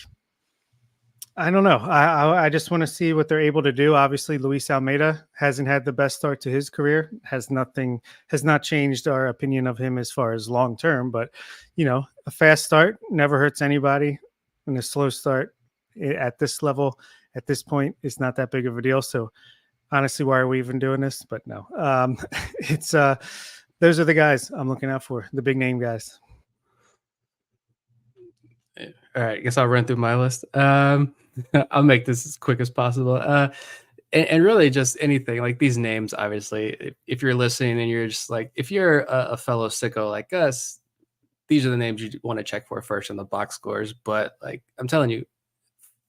I don't know. I just want to see what they're able to do. Obviously, Luis Almeida hasn't had the best start to his career. Has not changed our opinion of him as far as long term. But a fast start never hurts anybody, and a slow start at this level, at this point, is not that big of a deal. So honestly, why are we even doing this? But no, it's those are the guys I'm looking out for, the big name guys. All right, I guess I'll run through my list. I'll make this as quick as possible. And really just anything like these names, obviously, if you're listening and you're just like, if you're a fellow sicko like us, these are the names you want to check for first in the box scores. But like I'm telling you,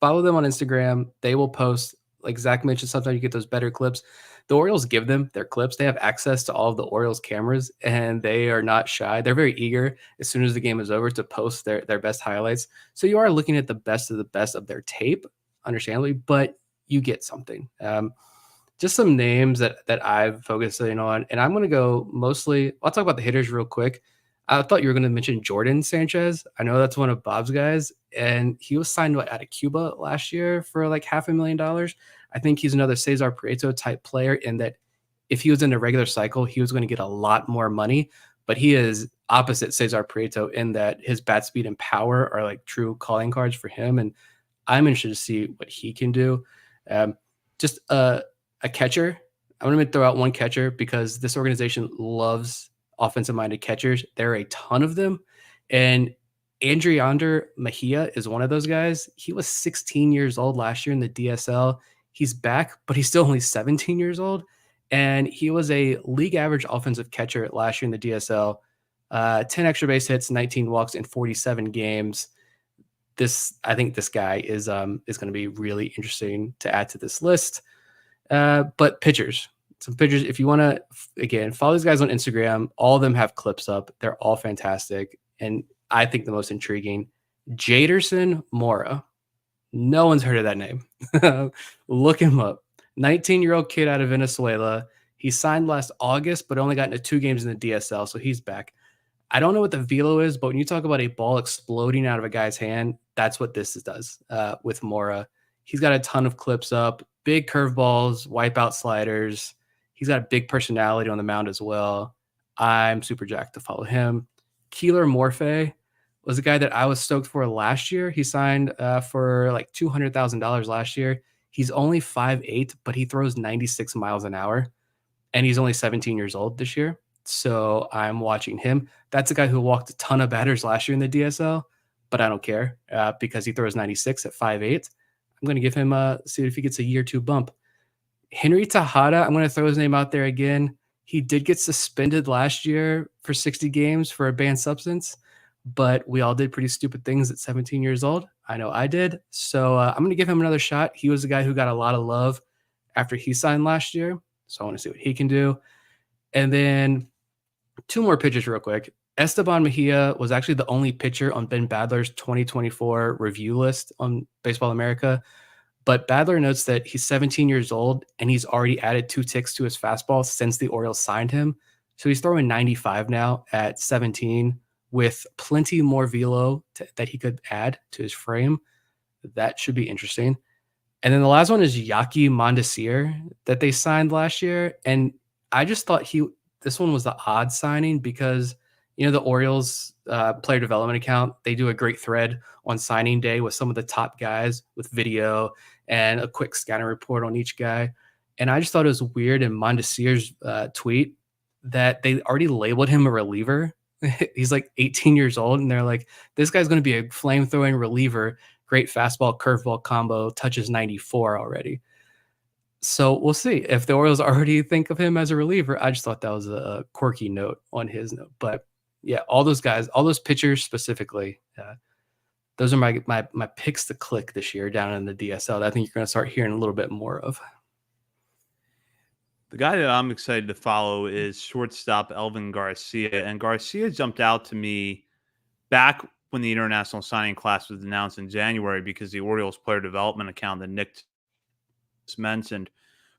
follow them on Instagram. They will post like Zach mentioned, sometimes you get those better clips. The Orioles give them their clips. They have access to all of the Orioles cameras, and they are not shy. They're very eager as soon as the game is over to post their best highlights. So you are looking at the best of their tape, understandably, but you get something. Just some names that I've focused on, and I'm going to go mostly. I'll talk about the hitters real quick. I thought you were going to mention Jordan Sanchez. I know that's one of Bob's guys, and he was signed out of Cuba last year for like $500,000. I think he's another Cesar Prieto type player in that if he was in a regular cycle, he was going to get a lot more money, but he is opposite Cesar Prieto in that his bat speed and power are like true calling cards for him, and I'm interested to see what he can do. Just a catcher. I'm going to throw out one catcher because this organization loves offensive-minded catchers. There are a ton of them, and Andriander Mejia is one of those guys. He was 16 years old last year in the DSL. He's back, but he's still only 17 years old, and he was a league average offensive catcher last year in the DSL. 10 extra base hits, 19 walks in 47 games. I think this guy is going to be really interesting to add to this list. But pitchers, some pitchers, if you want to, again, follow these guys on Instagram. All of them have clips up. They're all fantastic. And I think the most intriguing, Jaderson Mora. No one's heard of that name. Look him up. 19-year-old kid out of Venezuela. He signed last August, but only got into 2 games in the DSL, so he's back. I don't know what the velo is, but when you talk about a ball exploding out of a guy's hand, that's what this does with Mora. He's got a ton of clips up, big curveballs, wipeout sliders. He's got a big personality on the mound as well. I'm super jacked to follow him. Keeler Morphe was a guy that I was stoked for last year. He signed for like $200,000 last year. He's only 5'8", but he throws 96 miles an hour, and he's only 17 years old this year. So I'm watching him. That's a guy who walked a ton of batters last year in the DSL, but I don't care because he throws 96 at 5'8". I'm going to give him see if he gets a year 2 bump. Henry Tejada, I'm going to throw his name out there again. He did get suspended last year for 60 games for a banned substance, but we all did pretty stupid things at 17 years old. I know I did. So I'm going to give him another shot. He was a guy who got a lot of love after he signed last year. So I want to see what he can do. And then 2 more pitchers real quick. Esteban Mejia was actually the only pitcher on Ben Badler's 2024 review list on Baseball America. But Badler notes that he's 17 years old and he's already added 2 ticks to his fastball since the Orioles signed him. So he's throwing 95 now at 17 with plenty more velo that he could add to his frame. That should be interesting. And then the last one is Yaki Mondesir that they signed last year. And I just thought this one was the odd signing because, the Orioles player development account, they do a great thread on signing day with some of the top guys with video and a quick scanner report on each guy. And I just thought it was weird in Mondesir's tweet that they already labeled him a reliever. He's like 18 years old, and they're like, this guy's going to be a flame-throwing reliever, great fastball, curveball combo, touches 94 already. So we'll see if the Orioles already think of him as a reliever. I just thought that was a quirky note on his note. But yeah, all those guys, all those pitchers specifically, those are my picks to click this year down in the DSL that I think you're going to start hearing a little bit more of. The guy that I'm excited to follow is shortstop Elvin Garcia. And Garcia jumped out to me back when the international signing class was announced in January because the Orioles player development account that Nick mentioned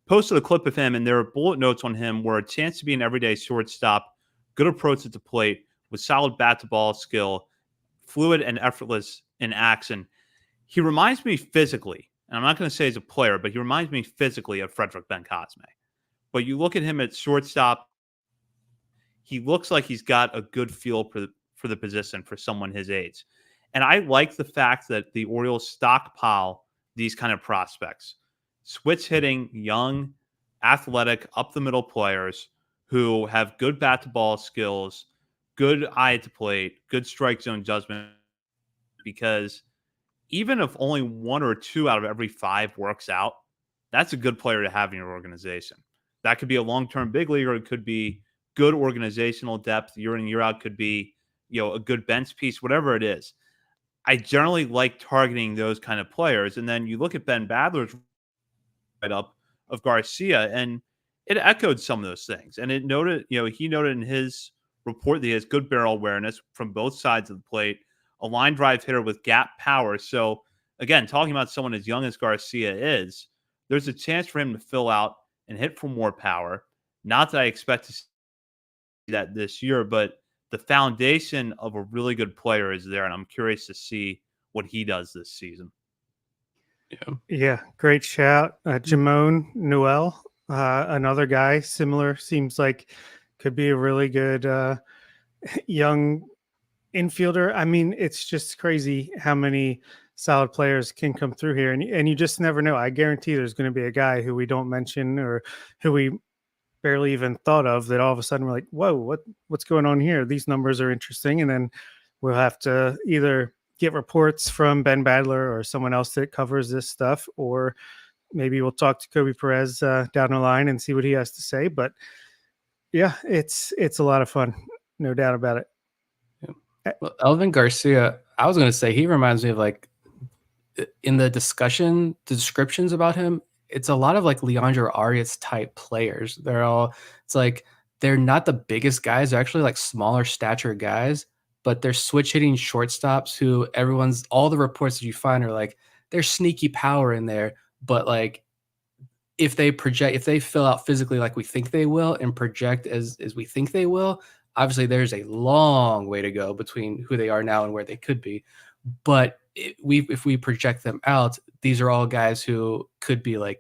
posted a clip of him, and there are bullet notes on him where a chance to be an everyday shortstop, good approach at the plate with solid bat to ball skill, fluid and effortless in action. He reminds me physically, and I'm not going to say he's a player, but he reminds me physically of Frederick Ben-Cosme. But you look at him at shortstop, he looks like he's got a good feel for the position for someone his age. And I like the fact that the Orioles stockpile these kind of prospects. Switch hitting, young, athletic, up the middle players who have good bat to ball skills, good eye at the plate, good strike zone judgment. Because even if only 1 or 2 out of every 5 works out, that's a good player to have in your organization. That could be a long-term big leaguer. It could be good organizational depth year in, year out. Could be, a good bench piece, whatever it is. I generally like targeting those kind of players. And then you look at Ben Badler's write-up of Garcia, and it echoed some of those things. And it noted, he noted in his report that he has good barrel awareness from both sides of the plate, a line drive hitter with gap power. So again, talking about someone as young as Garcia is, there's a chance for him to fill out and hit for more power. Not that I expect to see that this year, but the foundation of a really good player is there, and I'm curious to see what he does this season. Yeah, great shout. Jamon Noel, another guy similar, seems like could be a really good young infielder. I mean, it's just crazy how many solid players can come through here, and you just never know. I guarantee there's going to be a guy who we don't mention or who we barely even thought of that all of a sudden we're like, whoa, what's going on here? These numbers are interesting. And then we'll have to either get reports from Ben Badler or someone else that covers this stuff, or maybe we'll talk to Kobe Perez down the line and see what he has to say. But yeah, it's a lot of fun, no doubt about it. Yeah. Well, Elvin Garcia, I was going to say, he reminds me of like in the descriptions about him, it's a lot of like Leandro Arias type players. It's like they're not the biggest guys. They're actually like smaller stature guys, but they're switch hitting shortstops who all the reports that you find are like, there's sneaky power in there. But like, if they fill out physically like we think they will and project as we think they will, obviously there's a long way to go between who they are now and where they could be. But if we project them out, these are all guys who could be like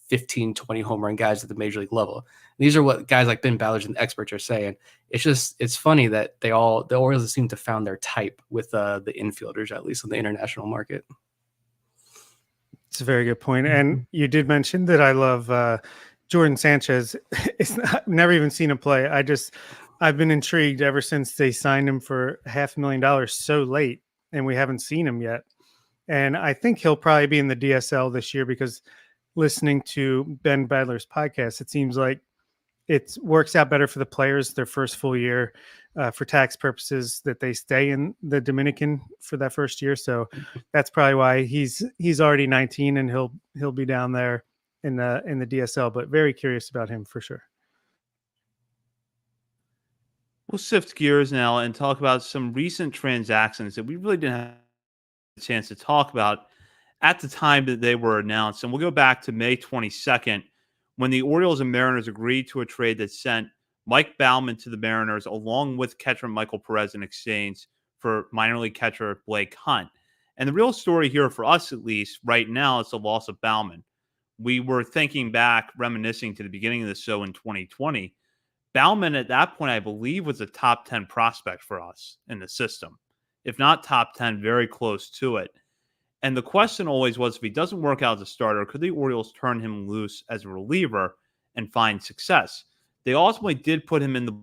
15, 20 home run guys at the major league level. These are what guys like Ben Ballard and the experts are saying. It's funny that the Orioles seem to found their type with the infielders, at least on the international market. It's a very good point. And you did mention that I love Jordan Sanchez. I've never even seen him play. I've been intrigued ever since they signed him for $500,000 so late, and we haven't seen him yet. And I think he'll probably be in the DSL this year, because listening to Ben Badler's podcast, it seems like it works out better for the players their first full year for tax purposes, that they stay in the Dominican for that first year. So that's probably why he's already 19 and he'll be down there in the DSL, but very curious about him for sure. We'll shift gears now and talk about some recent transactions that we really didn't have a chance to talk about at the time that they were announced. And we'll go back to May 22nd, when the Orioles and Mariners agreed to a trade that sent Mike Baumann to the Mariners along with catcher Michael Perez in exchange for minor league catcher Blake Hunt. And the real story here, for us at least right now, is the loss of Baumann. We were thinking back, reminiscing to the beginning of the show in 2020. Baumann at that point, I believe, was a top 10 prospect for us in the system. If not top 10, very close to it. And the question always was, if he doesn't work out as a starter, could the Orioles turn him loose as a reliever and find success? They ultimately did put him in the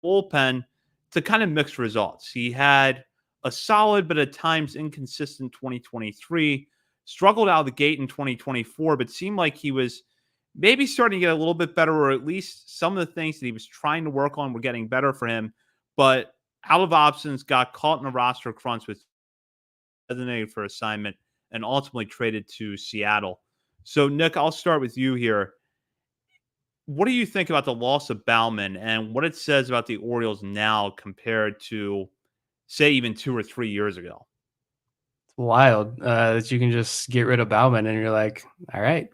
bullpen to kind of mixed results. He had a solid but at times inconsistent 2023, struggled out of the gate in 2024, but seemed like he was maybe starting to get a little bit better, or at least some of the things that he was trying to work on were getting better for him. But out of options, got caught in a roster crunch with designated for assignment and ultimately traded to Seattle. So, Nick, I'll start with you here. What do you think about the loss of Baumann and what it says about the Orioles now compared to, say, even 2 or 3 years ago? It's wild that you can just get rid of Baumann and you're like, all right,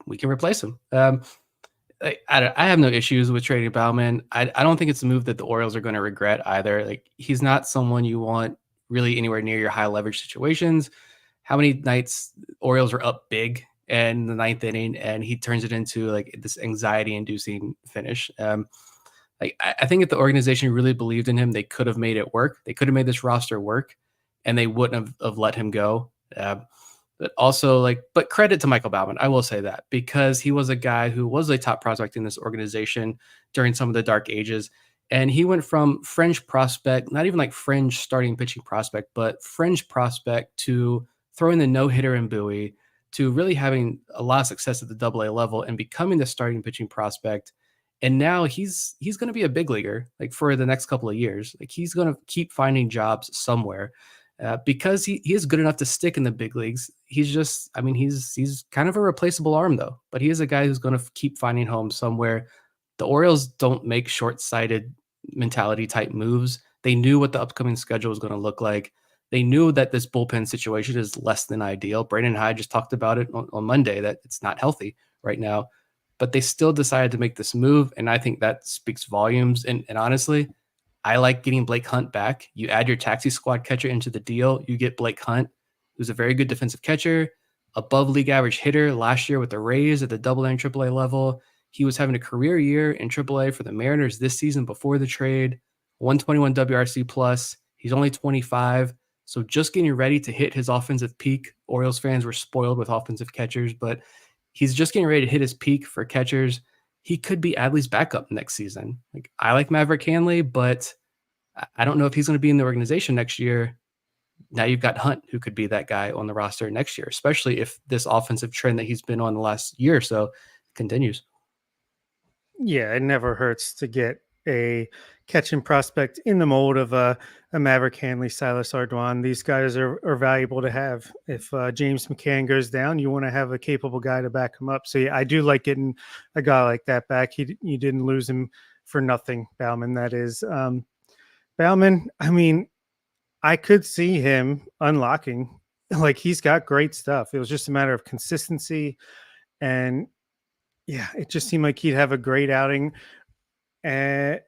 we can replace him. I have no issues with trading Baumann. I don't think it's a move that the Orioles are going to regret either. Like, he's not someone you want really anywhere near your high leverage situations. How many nights Orioles are up big in the ninth inning and he turns it into like this anxiety inducing finish? I think if the organization really believed in him, they could have made it work. They could have made this roster work and they wouldn't have let him go. But also, but credit to Michael Baumann. I will say that, because he was a guy who was a top prospect in this organization during some of the dark ages. And he went from fringe prospect, not even like fringe starting pitching prospect, but fringe prospect to throwing the no-hitter in Bowie, to really having a lot of success at the AA level and becoming the starting pitching prospect. And now he's going to be a big leaguer like for the next couple of years. Like, he's going to keep finding jobs somewhere. because he is good enough to stick in the big leagues. He's just, I mean, he's kind of a replaceable arm though, but he is a guy who's going to keep finding home somewhere. The Orioles don't make short-sighted mentality type moves. They knew what the upcoming schedule was going to look like. They knew that this bullpen situation is less than ideal. Brandon Hyde just talked about it on Monday, that it's not healthy right now, but they still decided to make this move. And I think that speaks volumes. And honestly, I like getting Blake Hunt back. You add your taxi squad catcher into the deal, you get Blake Hunt, who's a very good defensive catcher, above league average hitter last year with the Rays at the AA and AAA level. He was having a career year in AAA for the Mariners this season before the trade, 121 WRC plus. He's only 25. So just getting ready to hit his offensive peak. Orioles fans were spoiled with offensive catchers, but he's just getting ready to hit his peak for catchers. He could be Adley's backup next season. Like, I like Maverick Hanley, but I don't know if he's going to be in the organization next year. Now you've got Hunt, who could be that guy on the roster next year, especially if this offensive trend that he's been on the last year or so continues. Yeah, it never hurts to get a catching prospect in the mold of a Maverick Hanley, Silas Ardoin. These guys are valuable to have. If James McCann goes down, you want to have a capable guy to back him up. So yeah, I do like getting a guy like that back. You didn't lose him for nothing, Bauman. That is, Bauman. I mean, I could see him unlocking. Like, he's got great stuff. It was just a matter of consistency, and yeah, it just seemed like he'd have a great outing. And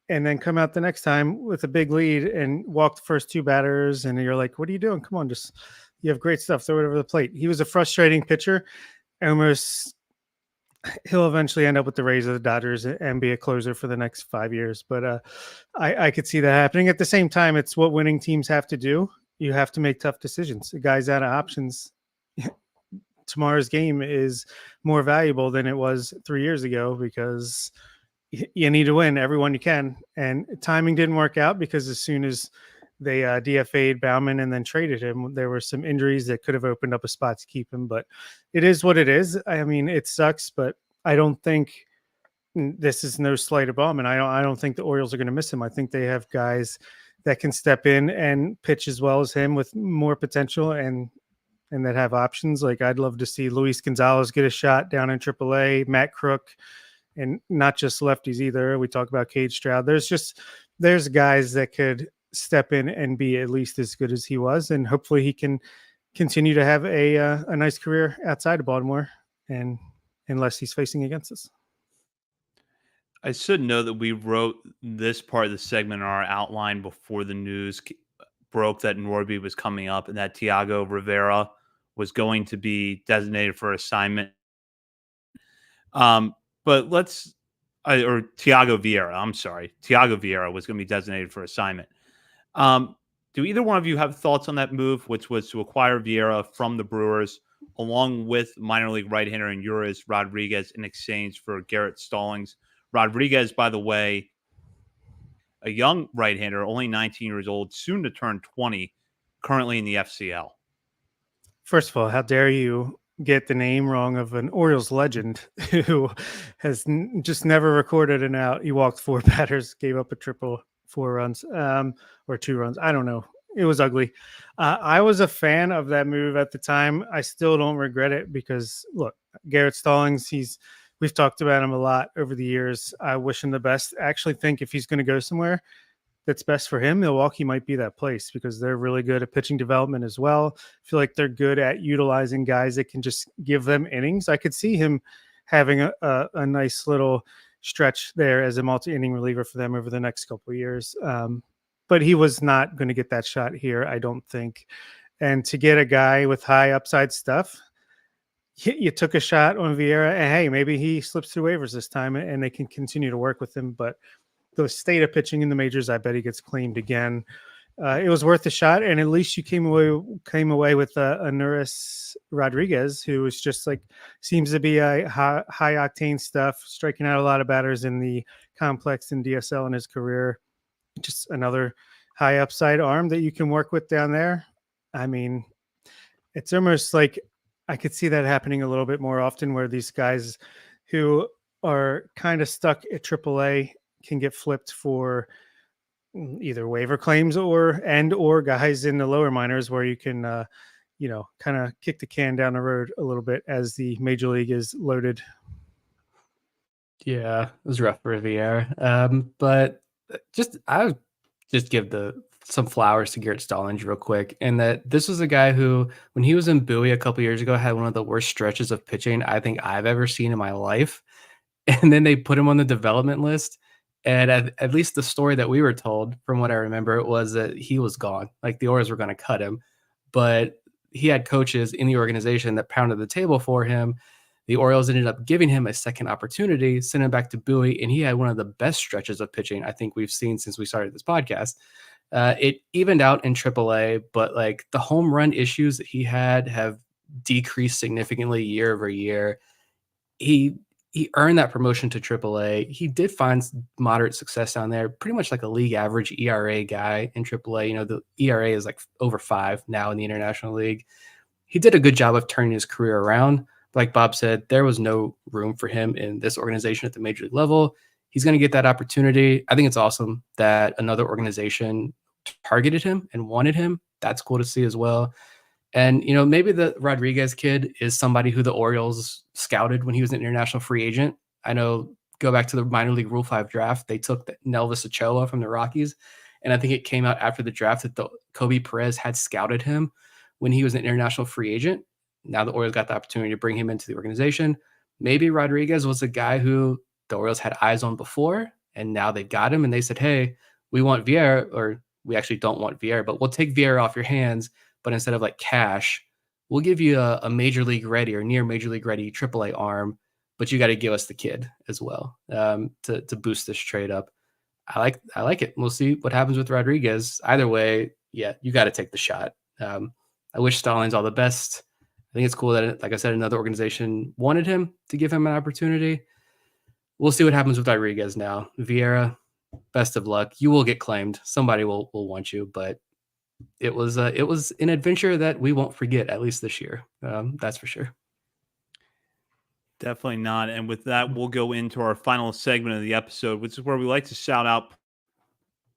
then come out the next time with a big lead and walk the first two batters. And you're like, what are you doing? Come on, just, you have great stuff. Throw it over the plate. He was a frustrating pitcher. Almost, he'll eventually end up with the Rays or the Dodgers and be a closer for the next 5 years. But I could see that happening. At the same time, it's what winning teams have to do. You have to make tough decisions. The guy's out of options. Tomorrow's game is more valuable than it was 3 years ago because you need to win every one you can. And timing didn't work out because as soon as they DFA'd Bauman and then traded him, there were some injuries that could have opened up a spot to keep him. But it is what it is. I mean, it sucks, but I don't think this is no slight of Bauman. I don't think the Orioles are going to miss him. I think they have guys that can step in and pitch as well as him with more potential and that have options. Like, I'd love to see Luis Gonzalez get a shot down in AAA, Matt Crook, and not just lefties either. We talk about Cade Stroud. There's guys that could step in and be at least as good as he was, and hopefully he can continue to have a nice career outside of Baltimore, and unless he's facing against us. I should know that we wrote this part of the segment in our outline before the news broke that Norby was coming up and that Thiago Rivera was going to be designated for assignment. But or Thiago Vieira, I'm sorry. Thiago Vieira was going to be designated for assignment. Do either one of you have thoughts on that move, which was to acquire Vieira from the Brewers, along with minor league right-hander and Yuris Rodriguez in exchange for Garrett Stallings? Rodriguez, by the way, a young right-hander, only 19 years old, soon to turn 20, currently in the FCL. First of all, how dare you get the name wrong of an Orioles legend who has just never recorded an out. He walked 4 batters, gave up a triple, 4 runs, or 2 runs. I don't know. It was ugly. I was a fan of that move at the time. I still don't regret it because, look, Garrett Stallings, we've talked about him a lot over the years. I wish him the best. I actually think if he's going to go somewhere that's best for him, Milwaukee might be that place because they're really good at pitching development as well. I feel like they're good at utilizing guys that can just give them innings. I could see him having a nice little stretch there as a multi-inning reliever for them over the next couple of years. But he was not going to get that shot here, I don't think. And to get a guy with high upside stuff, you took a shot on Vieira, and hey, maybe he slips through waivers this time and they can continue to work with him. But the state of pitching in the majors, I bet he gets claimed again. It was worth a shot, and at least you came away with a Nuris Rodriguez, who was just like seems to be a high octane stuff, striking out a lot of batters in the complex in DSL in his career. Just another high upside arm that you can work with down there. I mean, it's almost like I could see that happening a little bit more often, where these guys who are kind of stuck at AAA can get flipped for either waiver claims or guys in the lower minors where you can, kind of kick the can down the road a little bit as the major league is loaded. Yeah, it was rough for Riviera. But I would just give some flowers to Garrett Stallings real quick. And that this was a guy who, when he was in Bowie a couple years ago, had one of the worst stretches of pitching I think I've ever seen in my life. And then they put him on the development list. And at least the story that we were told, from what I remember, was that he was gone. Like the Orioles were going to cut him. But he had coaches in the organization that pounded the table for him. The Orioles ended up giving him a second opportunity, sent him back to Bowie, and he had one of the best stretches of pitching I think we've seen since we started this podcast. It evened out in AAA, but like the home run issues that he had have decreased significantly year over year. He earned that promotion to AAA. He did find moderate success down there, pretty much like a league average ERA guy in AAA. You know, the ERA is like over 5 now in the International League. He did a good job of turning his career around. Like Bob said, there was no room for him in this organization at the major league level. He's going to get that opportunity. I think it's awesome that another organization targeted him and wanted him. That's cool to see as well. And, you know, maybe the Rodriguez kid is somebody who the Orioles scouted when he was an international free agent. I know, go back to the minor league Rule 5 draft, they took Nelvis Ochoa from the Rockies. And I think it came out after the draft that Kobe Perez had scouted him when he was an international free agent. Now the Orioles got the opportunity to bring him into the organization. Maybe Rodriguez was a guy who the Orioles had eyes on before, and now they've got him, and they said, hey, we want Vieira, or we actually don't want Vieira, but we'll take Vieira off your hands, but instead of like cash, we'll give you a major league ready or near major league ready AAA arm, but you got to give us the kid as well to boost this trade up. I like it. We'll see what happens with Rodriguez. Either way, yeah, you got to take the shot. I wish Stallings all the best. I think it's cool that, like I said, another organization wanted him to give him an opportunity. We'll see what happens with Rodriguez now. Vieira, best of luck. You will get claimed. Somebody will want you, but it was an adventure that we won't forget, at least this year. That's for sure. Definitely not. And with that, we'll go into our final segment of the episode, which is where we like to shout out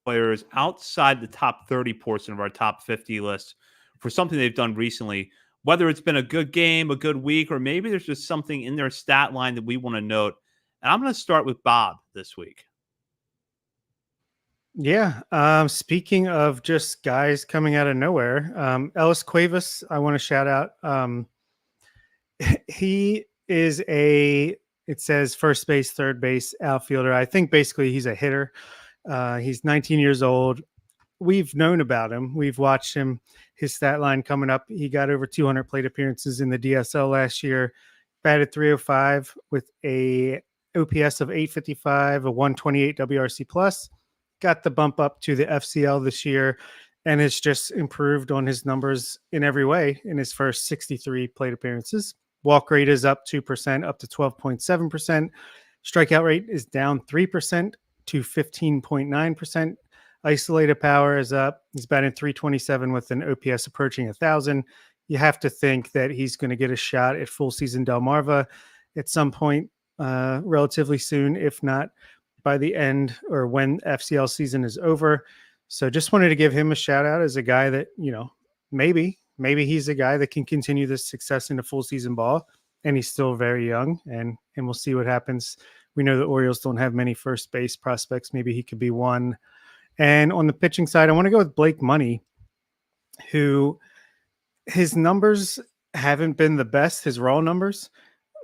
players outside the top 30 portion of our top 50 list for something they've done recently. Whether it's been a good game, a good week, or maybe there's just something in their stat line that we want to note. And I'm going to start with Bob this week. Yeah. Speaking of just guys coming out of nowhere, Ellis Cuevas, I want to shout out. He is it says first base, third base, outfielder. I think basically he's a hitter. He's 19 years old. We've known about him. We've watched him, his stat line coming up. He got over 200 plate appearances in the DSL last year, batted 305 with a OPS of 855, a 128 WRC plus, got the bump up to the FCL this year, and has just improved on his numbers in every way in his first 63 plate appearances. Walk rate is up 2%, up to 12.7%. Strikeout rate is down 3% to 15.9%. Isolated power is up. He's batting 327 with an OPS approaching 1,000. You have to think that he's going to get a shot at full season Delmarva at some point relatively soon, if not by the end or when FCL season is over. So just wanted to give him a shout out as a guy that, maybe he's a guy that can continue this success into full season ball, and he's still very young, and we'll see what happens. We know the Orioles don't have many first base prospects. Maybe he could be one. And on the pitching side, I want to go with Blake Money, who his numbers haven't been the best, his raw numbers.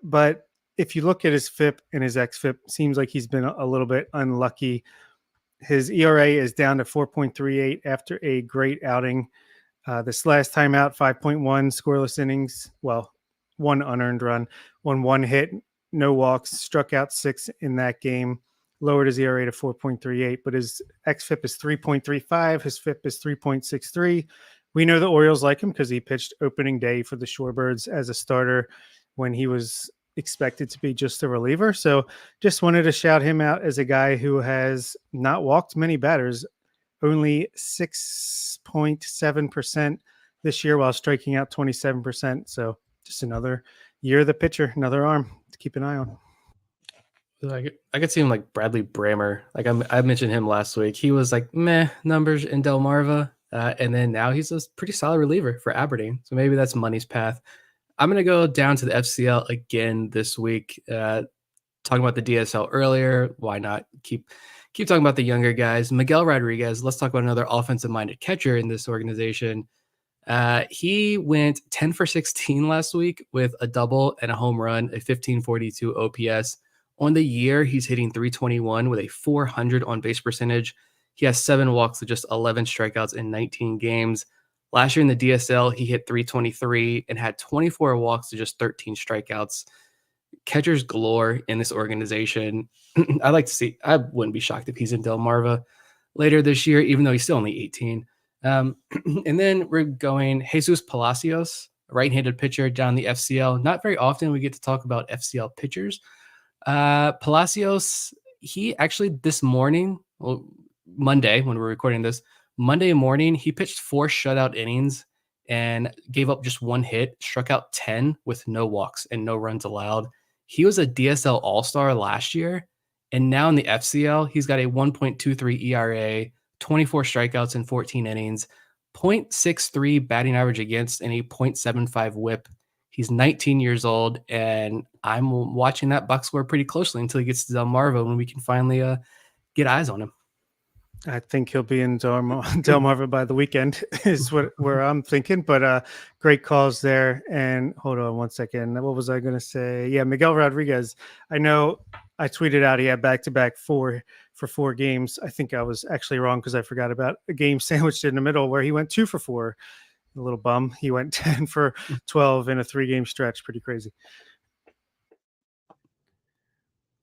But if you look at his FIP and his xFIP, seems like he's been a little bit unlucky. His ERA is down to 4.38 after a great outing. This last time out, 5.1 scoreless innings. Well, 1 unearned run on 1 hit, no walks, struck out 6 in that game. Lowered his ERA to 4.38, but his xFIP is 3.35. His FIP is 3.63. We know the Orioles like him because he pitched opening day for the Shorebirds as a starter when he was expected to be just a reliever. So just wanted to shout him out as a guy who has not walked many batters, only 6.7% this year while striking out 27%. So just another year of the pitcher, another arm to keep an eye on. Like I could see him like Bradley Brammer. Like I mentioned him last week. He was like meh numbers in Delmarva, and then now he's a pretty solid reliever for Aberdeen. So maybe that's money's path. I'm gonna go down to the FCL again this week. Talking about the DSL earlier, why not keep talking about the younger guys? Miguel Rodriguez. Let's talk about another offensive-minded catcher in this organization. He went 10 for 16 last week with a double and a home run, a 1542 OPS. On the year, he's hitting 321 with a 400 on base percentage. He has 7 walks with just 11 strikeouts in 19 games. Last year in the DSL, he hit 323 and had 24 walks to just 13 strikeouts. Catchers galore in this organization. I wouldn't be shocked if he's in Delmarva later this year, even though he's still only 18. And then we're going Jesus Palacios, right-handed pitcher down the FCL. Not very often we get to talk about FCL pitchers. Palacios, he actually this morning, Monday, when we're recording this, Monday morning, he pitched 4 shutout innings and gave up just 1 hit, struck out 10 with no walks and no runs allowed. He was a DSL All-Star last year, and now in the FCL, he's got a 1.23 ERA, 24 strikeouts in 14 innings, 0.63 batting average against, and a 0.75 whip. He's 19 years old, and I'm watching that box score pretty closely until he gets to Delmarva when we can finally get eyes on him. I think he'll be in Delmarva by the weekend is where I'm thinking, but great calls there. And hold on one second. What was I going to say? Yeah, Miguel Rodriguez. I know I tweeted out he had back-to-back for 4 games. I think I was actually wrong because I forgot about a game sandwiched in the middle where he went 2 for 4. A little bum. He went 10 for 12 in a 3-game stretch. Pretty crazy.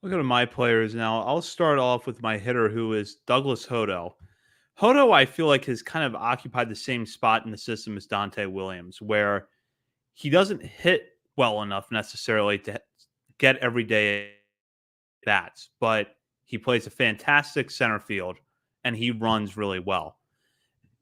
Look at my players now. I'll start off with my hitter, who is Douglas Hodo. Hodo, I feel like, has kind of occupied the same spot in the system as Dante Williams, where he doesn't hit well enough necessarily to get everyday bats, but he plays a fantastic center field and he runs really well.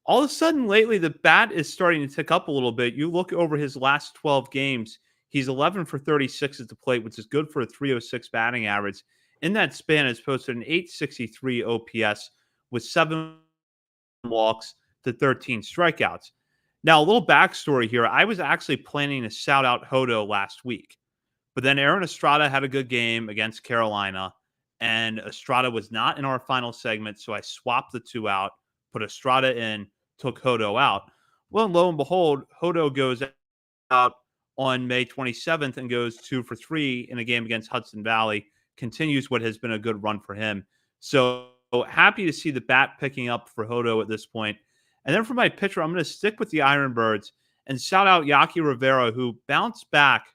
All of a sudden, lately, the bat is starting to tick up a little bit. You look over his last 12 games, he's 11 for 36 at the plate, which is good for a 306 batting average. In that span, has posted an 863 OPS with 7 walks to 13 strikeouts. Now, a little backstory here. I was actually planning to shout out Hodo last week, but then Aaron Estrada had a good game against Carolina, and Estrada was not in our final segment, so I swapped the 2 out, put Estrada in, took Hodo out. Well, lo and behold, Hodo goes out on May 27th and goes 2 for 3 in a game against Hudson Valley, continues what has been a good run for him. So happy to see the bat picking up for Hodo at this point. And then for my pitcher, I'm going to stick with the Ironbirds and shout out Yaki Rivera, who bounced back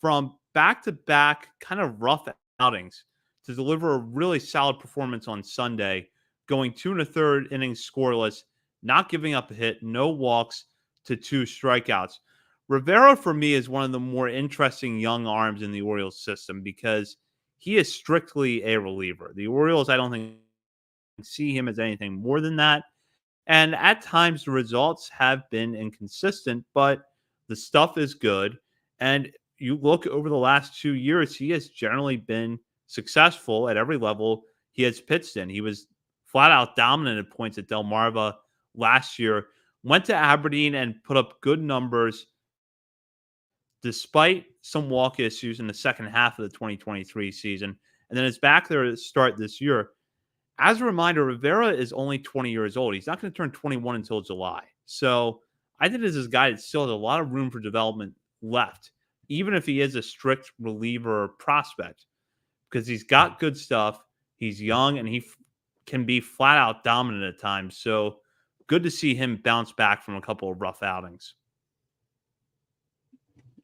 from back-to-back kind of rough outings to deliver a really solid performance on Sunday, going 2 1/3 innings scoreless, not giving up a hit, no walks to 2 strikeouts. Rivera, for me, is one of the more interesting young arms in the Orioles system because he is strictly a reliever. The Orioles, I don't think, see him as anything more than that. And at times, the results have been inconsistent, but the stuff is good. And you look over the last 2 years, he has generally been successful at every level he has pitched in. He was flat out dominant at points at Delmarva last year, went to Aberdeen and put up good numbers despite some walk issues in the second half of the 2023 season. And then is back there to start this year. As a reminder, Rivera is only 20 years old. He's not going to turn 21 until July. So I think this is a guy that still has a lot of room for development left, even if he is a strict reliever prospect, because he's got good stuff. He's young and he can be flat out dominant at times. So good to see him bounce back from a couple of rough outings.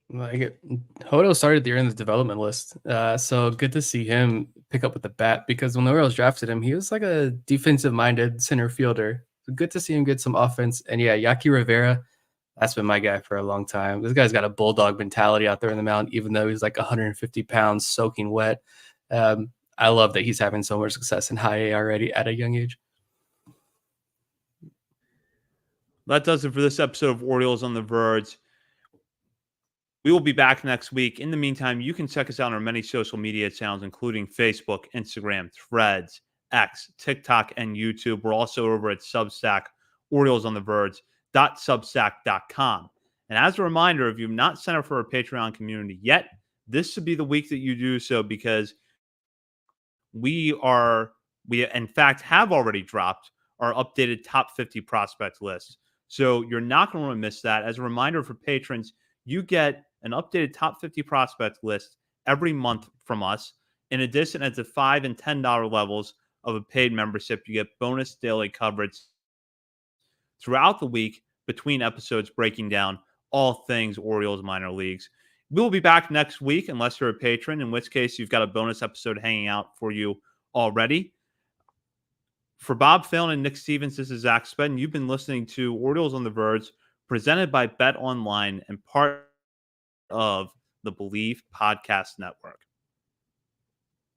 Like Hodo started the year in the development list, so good to see him pick up with the bat because when the Orioles drafted him, he was like a defensive-minded center fielder. So good to see him get some offense. And yeah, Yaki Rivera, that's been my guy for a long time. This guy's got a bulldog mentality out there in the mound, even though he's like 150 pounds soaking wet. I love that he's having so much success in high A already at a young age. That does it for this episode of Orioles on the Verge. We will be back next week. In the meantime, you can check us out on our many social media channels, including Facebook, Instagram, Threads, X, TikTok, and YouTube. We're also over at Substack, OriolsOnTheVerge.substack.com. And as a reminder, if you've not signed up for our Patreon community yet, this should be the week that you do so, because we in fact have already dropped our updated top 50 prospect list. So you're not going to want to miss that. As a reminder for patrons, you get an updated top 50 prospect list every month from us. In addition, at the $5 and $10 levels of a paid membership, you get bonus daily coverage throughout the week between episodes, breaking down all things Orioles minor leagues. We'll be back next week, unless you're a patron, in which case you've got a bonus episode hanging out for you already. For Bob Phelan and Nick Stevens, this is Zach Spedden. You've been listening to Orioles on the Verge, presented by Bet Online and part of the Believe Podcast Network.